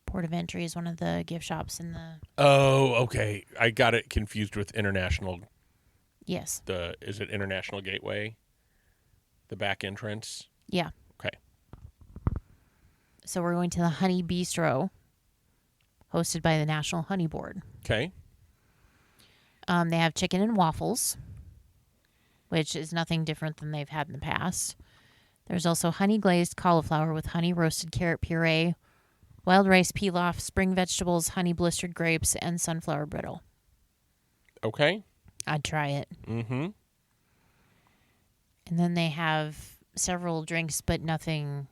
Port of entry is one of the gift shops in the... Oh, okay. I got it confused with International. Yes. Is it International Gateway? The back entrance? Yeah. Okay. So we're going to the Honey Bistro, hosted by the National Honey Board. Okay. They have chicken and waffles, which is nothing different than they've had in the past. There's also honey glazed cauliflower with honey roasted carrot puree, wild rice pilaf, spring vegetables, honey blistered grapes, and sunflower brittle. Okay. I'd try it. Mm-hmm. And then they have several drinks, but nothing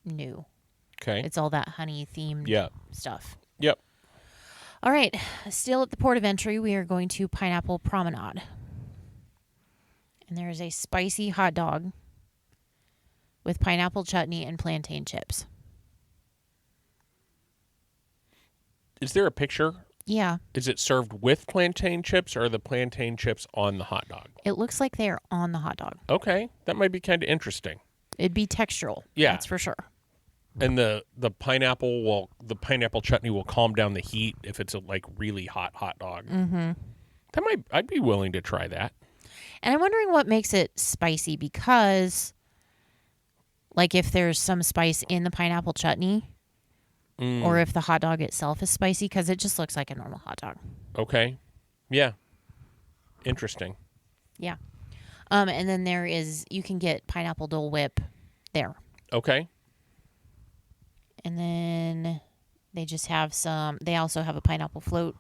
new. Okay. It's all that honey themed stuff. Yep. All right. Still at the port of entry, we are going to Pineapple Promenade. And there is a spicy hot dog with pineapple chutney and plantain chips. Is there a picture? Yeah. Is it served with plantain chips, or are the plantain chips on the hot dog? It looks like they are on the hot dog. Okay. That might be kind of interesting. It'd be textural. Yeah. That's for sure. And the pineapple chutney will calm down the heat if it's a like really hot dog. Mm-hmm. I'd be willing to try that. And I'm wondering what makes it spicy, because like if there's some spice in the pineapple chutney or if the hot dog itself is spicy, because it just looks like a normal hot dog. Okay. Yeah. Interesting. Yeah. And then you can get pineapple Dole Whip there. Okay. And then they just have they also have a pineapple float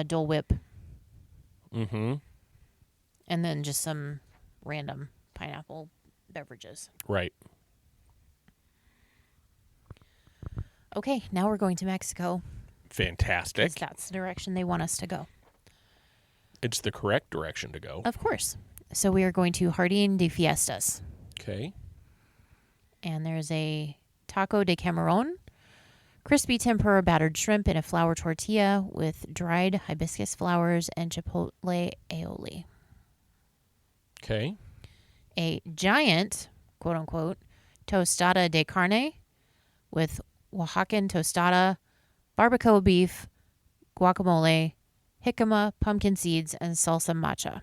Dole Whip. Mm-hmm. And then just some random pineapple beverages. Right. Okay, now we're going to Mexico. Fantastic. 'Cause that's the direction they want us to go. It's the correct direction to go. Of course. So we are going to Jardín de Fiestas. Okay. And there's a taco de camarón, crispy tempura battered shrimp in a flour tortilla with dried hibiscus flowers and chipotle aioli. Okay. A giant, quote unquote, tostada de carne with Oaxacan tostada, barbacoa beef, guacamole, jicama, pumpkin seeds, and salsa macha.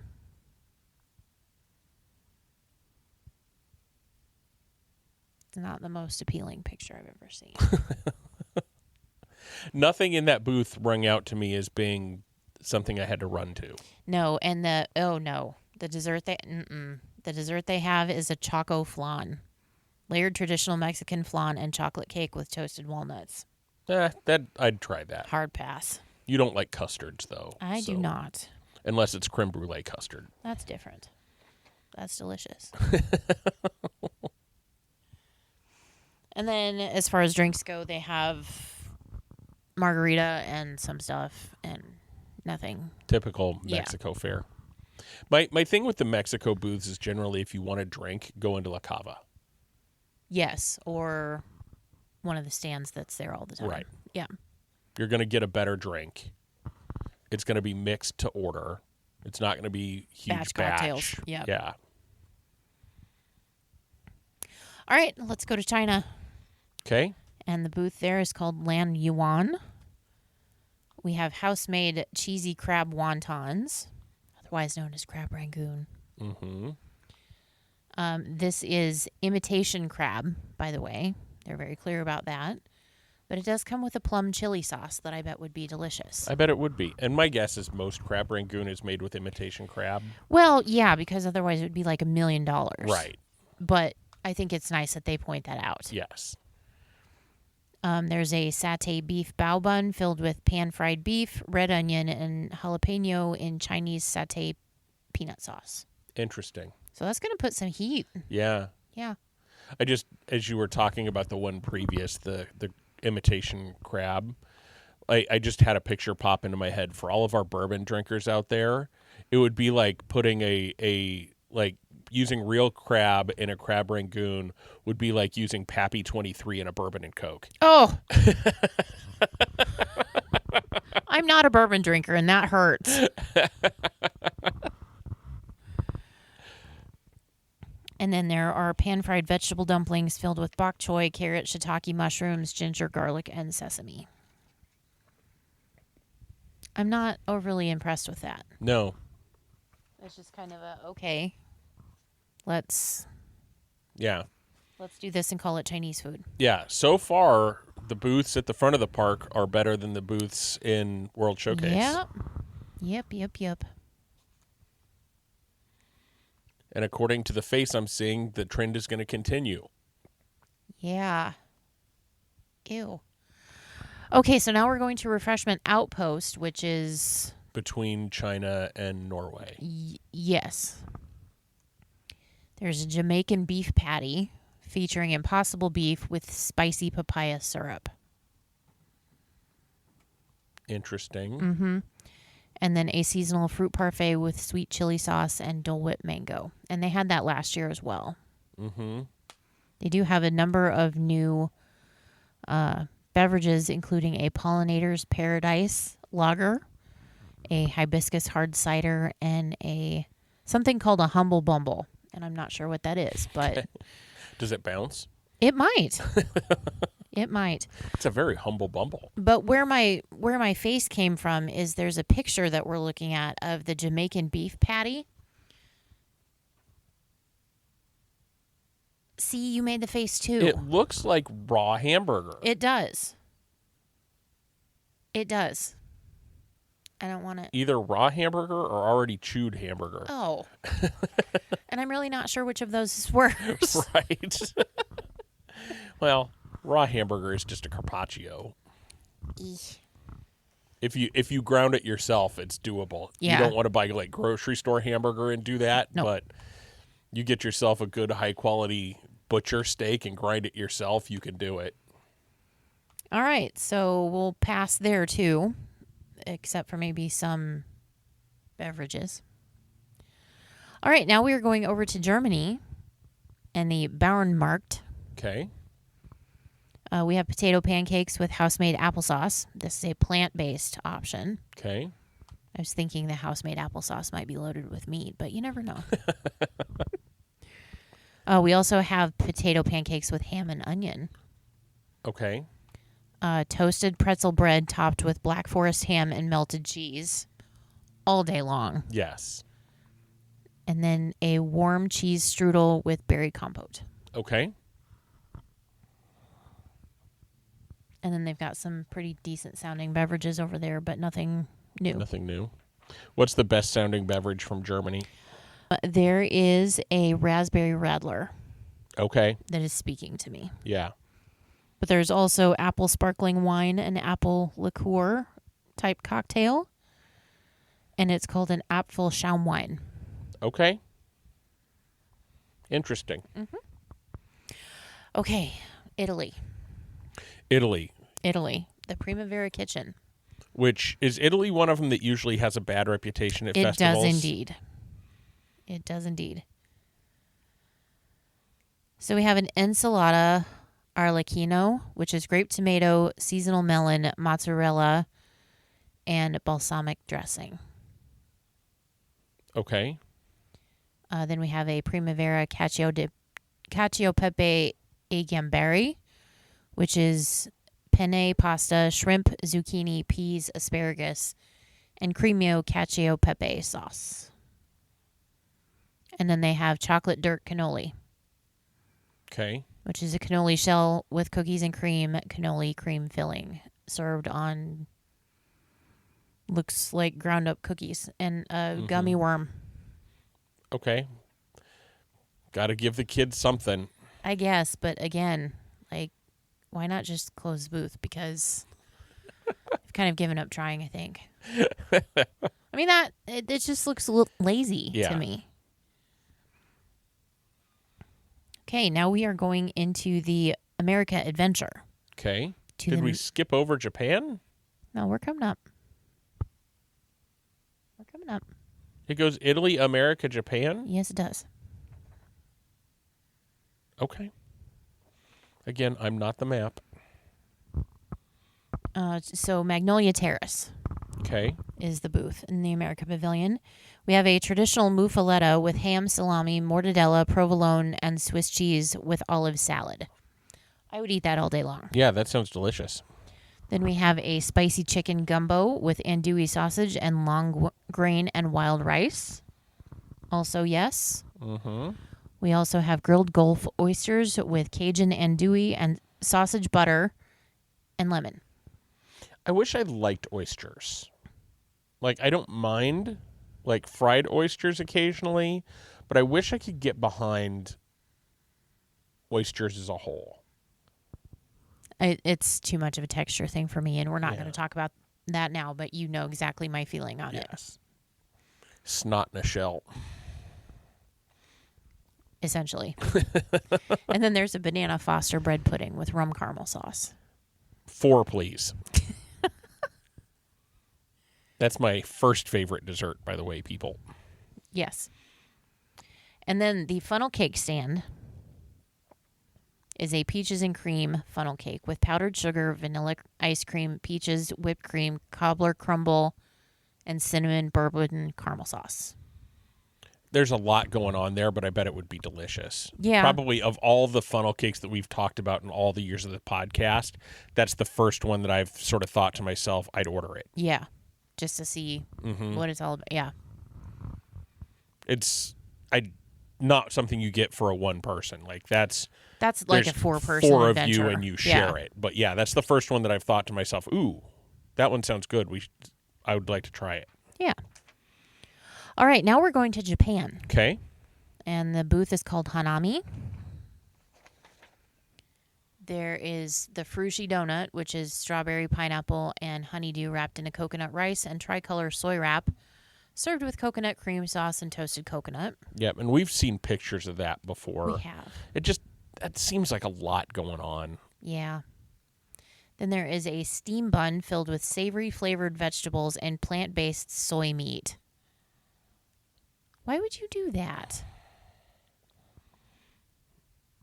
It's not the most appealing picture I've ever seen. Nothing in that booth rung out to me as being something I had to run to. No, and the dessert they have is a choco flan, layered traditional Mexican flan and chocolate cake with toasted walnuts. That I'd try that. Hard pass. You don't like custards, though. I do not. Unless it's creme brulee custard. That's different. That's delicious. And then as far as drinks go, they have margarita and some stuff and nothing. Typical Mexico fare. My thing with the Mexico booths is generally if you want a drink, go into La Cava. Yes, or one of the stands that's there all the time. Right. Yeah. You're going to get a better drink. It's going to be mixed to order. It's not going to be huge batch. Cocktails. Yep. Yeah. All right, let's go to China. Okay. And the booth there is called Lan Yuan. We have house-made cheesy crab wontons, otherwise known as crab rangoon. Mm-hmm. This is imitation crab, by the way. They're very clear about that. But it does come with a plum chili sauce that I bet would be delicious. I bet it would be. And my guess is most crab rangoon is made with imitation crab. Well, yeah, because otherwise it would be like $1 million. Right. But I think it's nice that they point that out. Yes. There's a satay beef bao bun filled with pan-fried beef, red onion, and jalapeno in Chinese satay peanut sauce. Interesting. So that's going to put some heat. Yeah. Yeah. I just, as you were talking about the one previous, the imitation crab, I just had a picture pop into my head for all of our bourbon drinkers out there. It would be like putting like using real crab in a crab rangoon would be like using Pappy 23 in a bourbon and Coke. Oh. I'm not a bourbon drinker, and that hurts. And then there are pan-fried vegetable dumplings filled with bok choy, carrot, shiitake mushrooms, ginger, garlic, and sesame. I'm not overly impressed with that. No. It's just kind of a, okay, let's do this and call it Chinese food. Yeah. So far, the booths at the front of the park are better than the booths in World Showcase. Yep. And according to the face I'm seeing, the trend is going to continue. Yeah. Ew. Okay, so now we're going to Refreshment Outpost, which is... between China and Norway. Yes. There's a Jamaican beef patty featuring impossible beef with spicy papaya syrup. Interesting. Mm-hmm. And then a seasonal fruit parfait with sweet chili sauce and Dole Whip mango. And they had that last year as well. Mm-hmm. They do have a number of new beverages, including a Pollinator's Paradise lager, a hibiscus hard cider, and something called a Humble Bumble. And I'm not sure what that is, but... Does it bounce? It might. It might. It's a very humble bumble. But where my face came from is there's a picture that we're looking at of the Jamaican beef patty. See, you made the face too. It looks like raw hamburger. It does. It does. I don't want to... Either raw hamburger or already chewed hamburger. Oh. And I'm really not sure which of those is worse. Right. Well, raw hamburger is just a carpaccio. Eesh. If you ground it yourself, it's doable. Yeah. You don't want to buy like grocery store hamburger and do that, Nope. but you get yourself a good high quality butcher steak and grind it yourself, you can do it. All right, so we'll pass there too, except for maybe some beverages. All right, now we are going over to Germany and the Bauernmarkt. Okay. We have potato pancakes with house-made applesauce. This is a plant-based option. Okay. I was thinking the house-made applesauce might be loaded with meat, but you never know. We also have potato pancakes with ham and onion. Okay. Toasted pretzel bread topped with Black Forest ham and melted cheese all day long. Yes. And then a warm cheese strudel with berry compote. Okay. And then they've got some pretty decent sounding beverages over there, but nothing new. Nothing new. What's the best sounding beverage from Germany? There is a raspberry radler Okay. that is speaking to me. Yeah. But there's also apple sparkling wine and apple liqueur type cocktail. And it's called an Apfelschaumwein. Okay. Interesting. Mm-hmm. Okay, Italy. Italy. The Primavera Kitchen. Which, is Italy one of them that usually has a bad reputation at festivals? It does indeed. So we have an ensalada arlecchino, which is grape tomato, seasonal melon, mozzarella, and balsamic dressing. Okay. Then we have a Primavera cacio pepe e gamberi, which is penne pasta, shrimp, zucchini, peas, asparagus, and cremio cacio pepe sauce. And then they have chocolate dirt cannoli. Okay. which is a cannoli shell with cookies and cream, cannoli cream filling, served on, looks like ground up cookies, and a gummy worm. Okay. Got to give the kids something. I guess, but again, like, why not just close the booth? Because I've kind of given up trying, I think. I mean, it just looks a little lazy to me. Okay, now we are going into the America Adventure. Okay. Did we skip over Japan? No, we're coming up. We're coming up. It goes Italy, America, Japan? Yes, it does. Okay. Again, I'm not the map. So Magnolia Terrace. Okay. Is the booth in the America Pavilion. We have a traditional muffaletta with ham, salami, mortadella, provolone, and Swiss cheese with olive salad. I would eat that all day long. Yeah, that sounds delicious. Then we have a spicy chicken gumbo with andouille sausage and long grain and wild rice. Also, yes. Mm-hmm. We also have grilled Gulf oysters with Cajun andouille and sausage butter and lemon. I wish I liked oysters. Like, I don't mind, like, fried oysters occasionally, but I wish I could get behind oysters as a whole. It's too much of a texture thing for me, and we're not going to talk about that now, but you know exactly my feeling on it. Yes. Snot in a shell. Essentially. And then there's a banana Foster bread pudding with rum caramel sauce. 4, please. That's my first favorite dessert, by the way, people. Yes. And then the funnel cake stand is a peaches and cream funnel cake with powdered sugar, vanilla ice cream, peaches, whipped cream, cobbler crumble, and cinnamon bourbon caramel sauce. There's a lot going on there, but I bet it would be delicious. Yeah. Probably of all the funnel cakes that we've talked about in all the years of the podcast, that's the first one that I've sort of thought to myself, I'd order it. Yeah. Just to see what it's all about. Yeah. It's not something you get for a one person. Like that's like a 4-person 4 of adventure. you and you share it. But yeah, that's the first one that I've thought to myself, ooh, that one sounds good. I would like to try it. Yeah. All right, now we're going to Japan. Okay. And the booth is called Hanami. There is the Frushi donut, which is strawberry, pineapple, and honeydew wrapped in a coconut rice and tricolor soy wrap, served with coconut cream sauce and toasted coconut. Yep, and we've seen pictures of that before. We have. That seems like a lot going on. Yeah. Then there is a steam bun filled with savory flavored vegetables and plant-based soy meat. Why would you do that?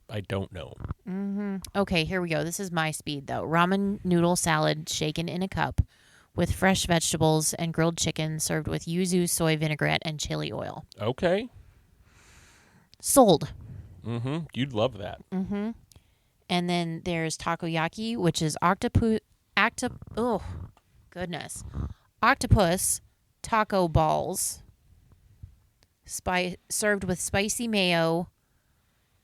I don't know. Mm-hmm. Okay, here we go. This is my speed, though. Ramen noodle salad shaken in a cup with fresh vegetables and grilled chicken served with yuzu soy vinaigrette and chili oil. Okay. Sold. Mm-hmm. You'd love that. Mm-hmm. And then there's takoyaki, which is octopus taco balls. Served with spicy mayo,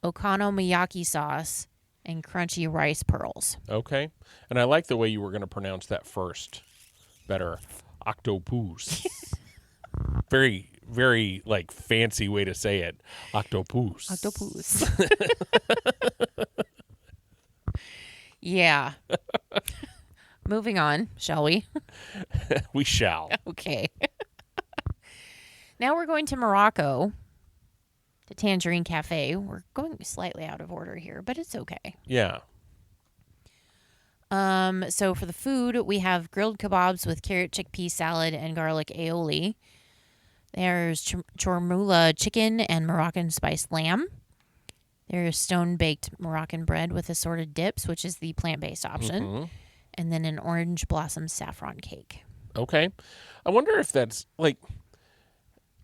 okonomiyaki sauce, and crunchy rice pearls. Okay. And I like the way you were going to pronounce that first better. Octopus. Very, very, like, fancy way to say it. Octopus. Octopus. Yeah. Moving on, shall we? We shall. Okay. Now we're going to Morocco, the Tangerine Cafe. We're going slightly out of order here, but it's okay. Yeah. So for the food, we have grilled kebabs with carrot chickpea salad and garlic aioli. There's chormula chicken and Moroccan spiced lamb. There's stone-baked Moroccan bread with assorted dips, which is the plant-based option. Mm-hmm. And then an orange blossom saffron cake. Okay. I wonder if that's, like...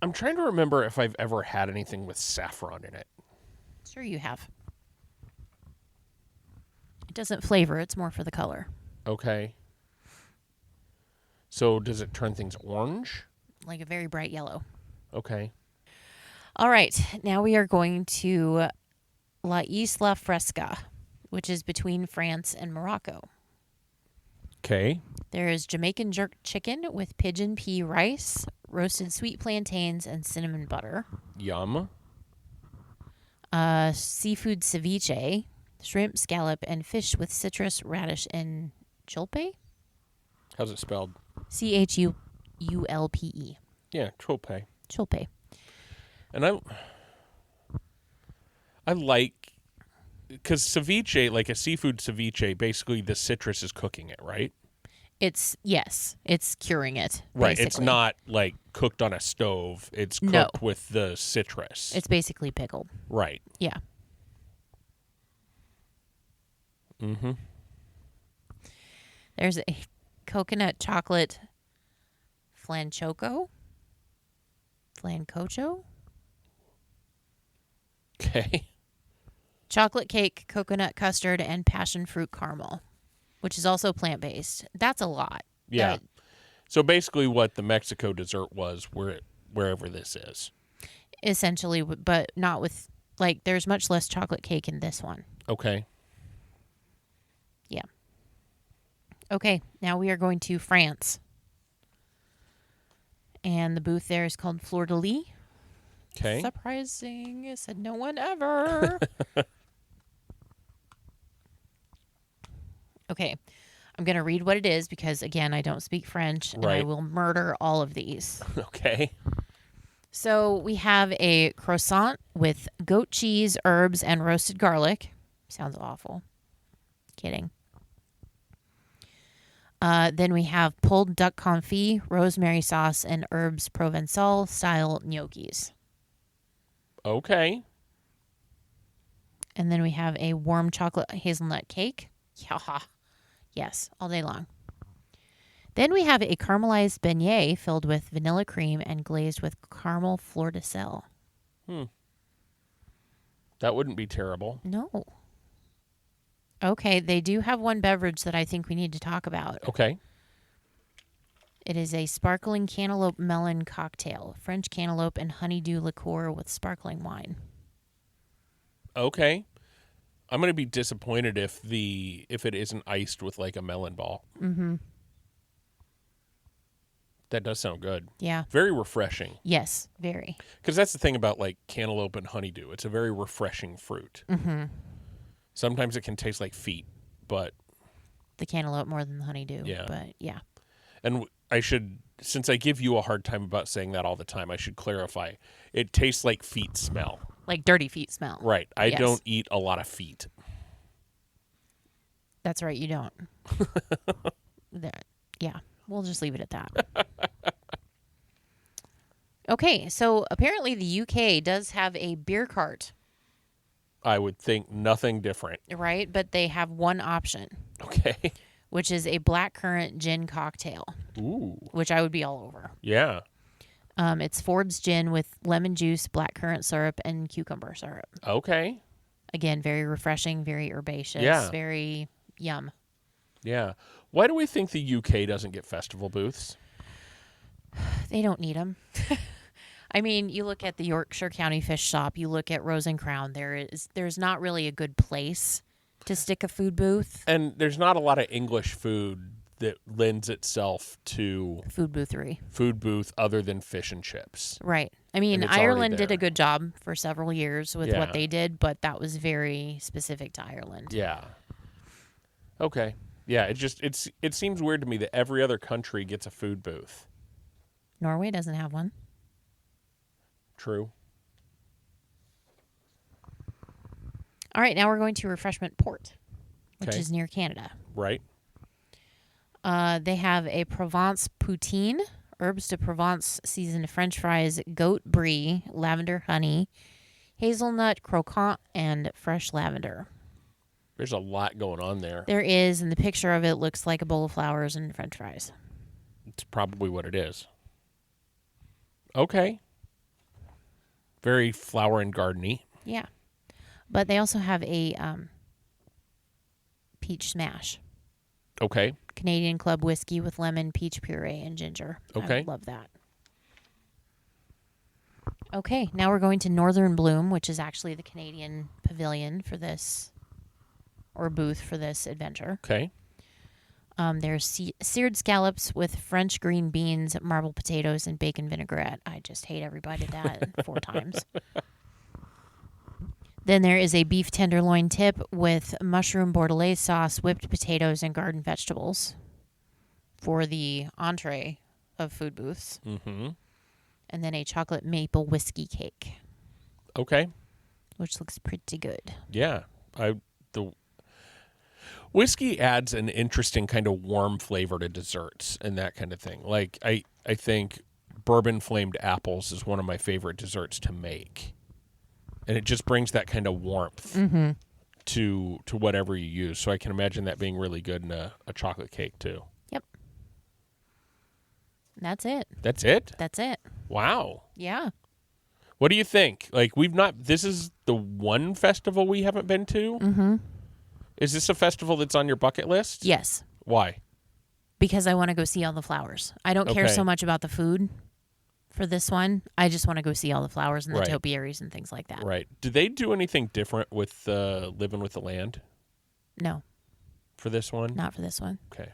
I'm trying to remember if I've ever had anything with saffron in it. Sure you have. It doesn't flavor. It's more for the color. Okay. So does it turn things orange? Like a very bright yellow. Okay. All right. Now we are going to La Isla Fresca, which is between France and Morocco. Okay. There is Jamaican jerk chicken with pigeon pea rice, roasted sweet plantains, and cinnamon butter. Yum. Seafood ceviche, shrimp, scallop, and fish with citrus, radish, and chulpe. How's it spelled? Chulpe. Yeah, chulpe. Chulpe. And I like, because ceviche, like a seafood ceviche, basically the citrus is cooking it, right? It's curing it. Right. Basically. It's not like cooked on a stove. It's cooked with the citrus. It's basically pickled. Right. Yeah. Mm-hmm. There's a coconut chocolate flancocho. Okay. Chocolate cake, coconut custard, and passion fruit caramel, which is also plant-based. That's a lot. Yeah. So basically what the Mexico dessert was wherever this is. Essentially, but not with, like, there's much less chocolate cake in this one. Okay. Yeah. Okay, now we are going to France. And the booth there is called Fleur de Lis. Okay. Surprising. I said no one ever. Okay. I'm going to read what it is because, again, I don't speak French. And I will murder all of these. Okay. So we have a croissant with goat cheese, herbs, and roasted garlic. Sounds awful. Kidding. Then we have pulled duck confit, rosemary sauce, and herbs Provençal style gnocchis. Okay. And then we have a warm chocolate hazelnut cake. Yeah. Yes, all day long. Then we have a caramelized beignet filled with vanilla cream and glazed with caramel fleur de sel. That wouldn't be terrible. No. Okay, they do have one beverage that I think we need to talk about. Okay. It is a sparkling cantaloupe melon cocktail, French cantaloupe and honeydew liqueur with sparkling wine. Okay. I'm going to be disappointed if it isn't iced with like a melon ball. Mm-hmm. That does sound good. Yeah. Very refreshing. Yes, very. Because that's the thing about like cantaloupe and honeydew. It's a very refreshing fruit. Mm-hmm. Sometimes it can taste like feet, but... The cantaloupe more than the honeydew. Yeah. But, yeah. And since I give you a hard time about saying that all the time, I should clarify. It tastes like feet smell. Like dirty feet smell. Right. I don't eat a lot of feet. That's right, you don't. Yeah, we'll just leave it at that. Okay, so apparently the UK does have a beer cart. I would think nothing different. Right, but they have one option. Okay. Which is a blackcurrant gin cocktail. Ooh. Which I would be all over. Yeah. It's Ford's gin with lemon juice, blackcurrant syrup, and cucumber syrup. Okay. Again, very refreshing, very herbaceous, very yum. Yeah. Why do we think the UK doesn't get festival booths? They don't need them. I mean, you look at the Yorkshire County Fish Shop, you look at Rose and Crown, there's not really a good place to stick a food booth. And there's not a lot of English food that lends itself to food booth other than fish and chips. Right. I mean, Ireland did a good job for several years with what they did, but that was very specific to Ireland. Yeah. Okay. Yeah, it seems weird to me that every other country gets a food booth. Norway doesn't have one. True. All right, now we're going to Refreshment Port, which is near Canada. Right. They have a Provence poutine, herbs de Provence seasoned French fries, goat brie, lavender honey, hazelnut croquant, and fresh lavender. There's a lot going on there. There is, and the picture of it looks like a bowl of flowers and French fries. It's probably what it is. Okay. Very flower and gardeny. Yeah. But they also have a peach smash. Okay. Canadian Club whiskey with lemon, peach puree, and ginger. Okay. I love that. Okay, now we're going to Northern Bloom, which is actually the Canadian pavilion for this, or booth for this adventure. Okay. There's seared scallops with French green beans, marble potatoes, and bacon vinaigrette. I just hate every bite of that 4 times. Then there is a beef tenderloin tip with mushroom bordelaise sauce, whipped potatoes, and garden vegetables for the entree of food booths. Mm-hmm. And then a chocolate maple whiskey cake. Okay. Which looks pretty good. Yeah. The whiskey adds an interesting kind of warm flavor to desserts and that kind of thing. Like, I think bourbon flamed apples is one of my favorite desserts to make. And it just brings that kind of warmth to whatever you use. So I can imagine that being really good in a chocolate cake, too. Yep. That's it. That's it? That's it. Wow. Yeah. What do you think? Like, this is the one festival we haven't been to? Mm-hmm. Is this a festival that's on your bucket list? Yes. Why? Because I want to go see all the flowers. I don't care so much about the food for this one. I just want to go see all the flowers and the topiaries and things like that. Right. Do they do anything different with Living with the Land? No. For this one? Not for this one. Okay.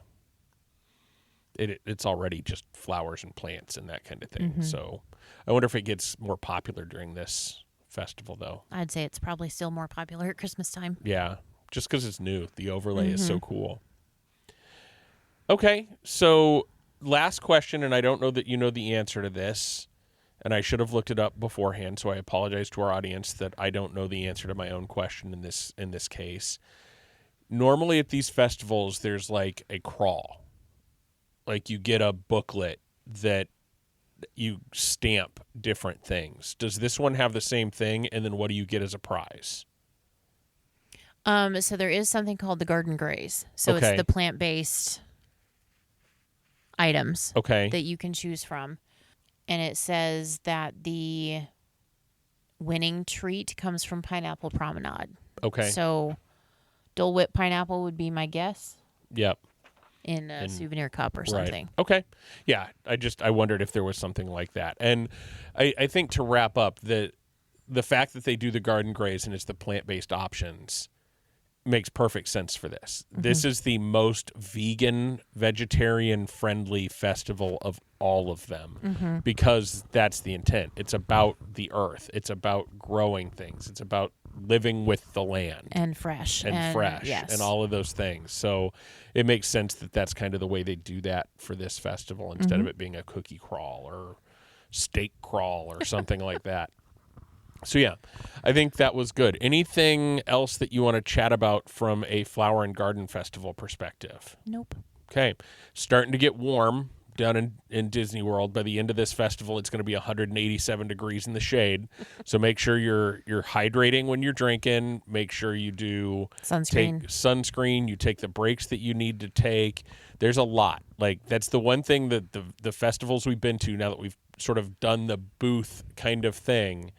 It's already just flowers and plants and that kind of thing. Mm-hmm. So I wonder if it gets more popular during this festival, though. I'd say it's probably still more popular at Christmas time. Yeah, just because it's new. The overlay is so cool. Okay, so last question, and I don't know that you know the answer to this, and I should have looked it up beforehand, so I apologize to our audience that I don't know the answer to my own question in this case. Normally at these festivals, there's like a crawl. Like you get a booklet that you stamp different things. Does this one have the same thing? And then what do you get as a prize? So there is something called the Garden Graze. So it's the plant-based items that you can choose from. And it says that the winning treat comes from Pineapple Promenade. Okay. So Dole Whip pineapple would be my guess. Yep. In a souvenir cup or something. Right. Okay. Yeah. I wondered if there was something like that. And I think to wrap up, the fact that they do the Garden Graze and it's the plant-based options makes perfect sense for this. Mm-hmm. This is the most vegan, vegetarian-friendly festival of all of them because that's the intent. It's about the earth. It's about growing things. It's about living with the land. And fresh. Yes. And all of those things. So it makes sense that that's kind of the way they do that for this festival instead of it being a cookie crawl or steak crawl or something like that. So, yeah, I think that was good. Anything else that you want to chat about from a flower and garden festival perspective? Nope. Okay. Starting to get warm down in Disney World. By the end of this festival, it's going to be 187 degrees in the shade. So make sure you're hydrating when you're drinking. Make sure you do take sunscreen. You take the breaks that you need to take. There's a lot. Like, that's the one thing that the festivals we've been to, now that we've sort of done the booth kind of thing,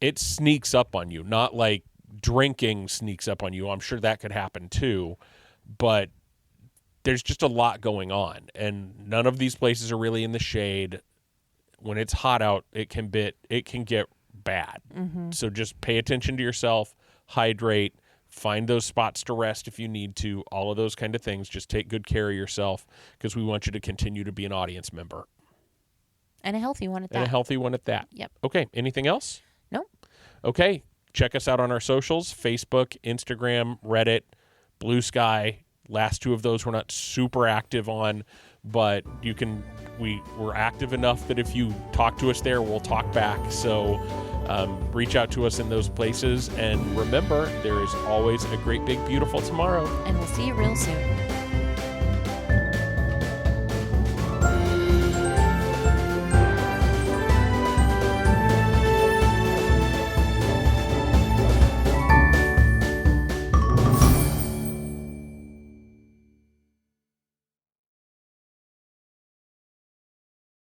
it sneaks up on you. Not like drinking sneaks up on you. I'm sure that could happen too. But there's just a lot going on. And none of these places are really in the shade. When it's hot out, it can get bad. Mm-hmm. So just pay attention to yourself, hydrate, find those spots to rest if you need to, all of those kind of things. Just take good care of yourself because we want you to continue to be an audience member. And a healthy one at that. Yep. Okay. Anything else? Nope. Okay. Check us out on our socials, Facebook, Instagram, Reddit, Blue Sky. Last 2 of those we're not super active on, but we're active enough that if you talk to us there, we'll talk back. So reach out to us in those places. And remember, there is always a great, big, beautiful tomorrow. And we'll see you real soon.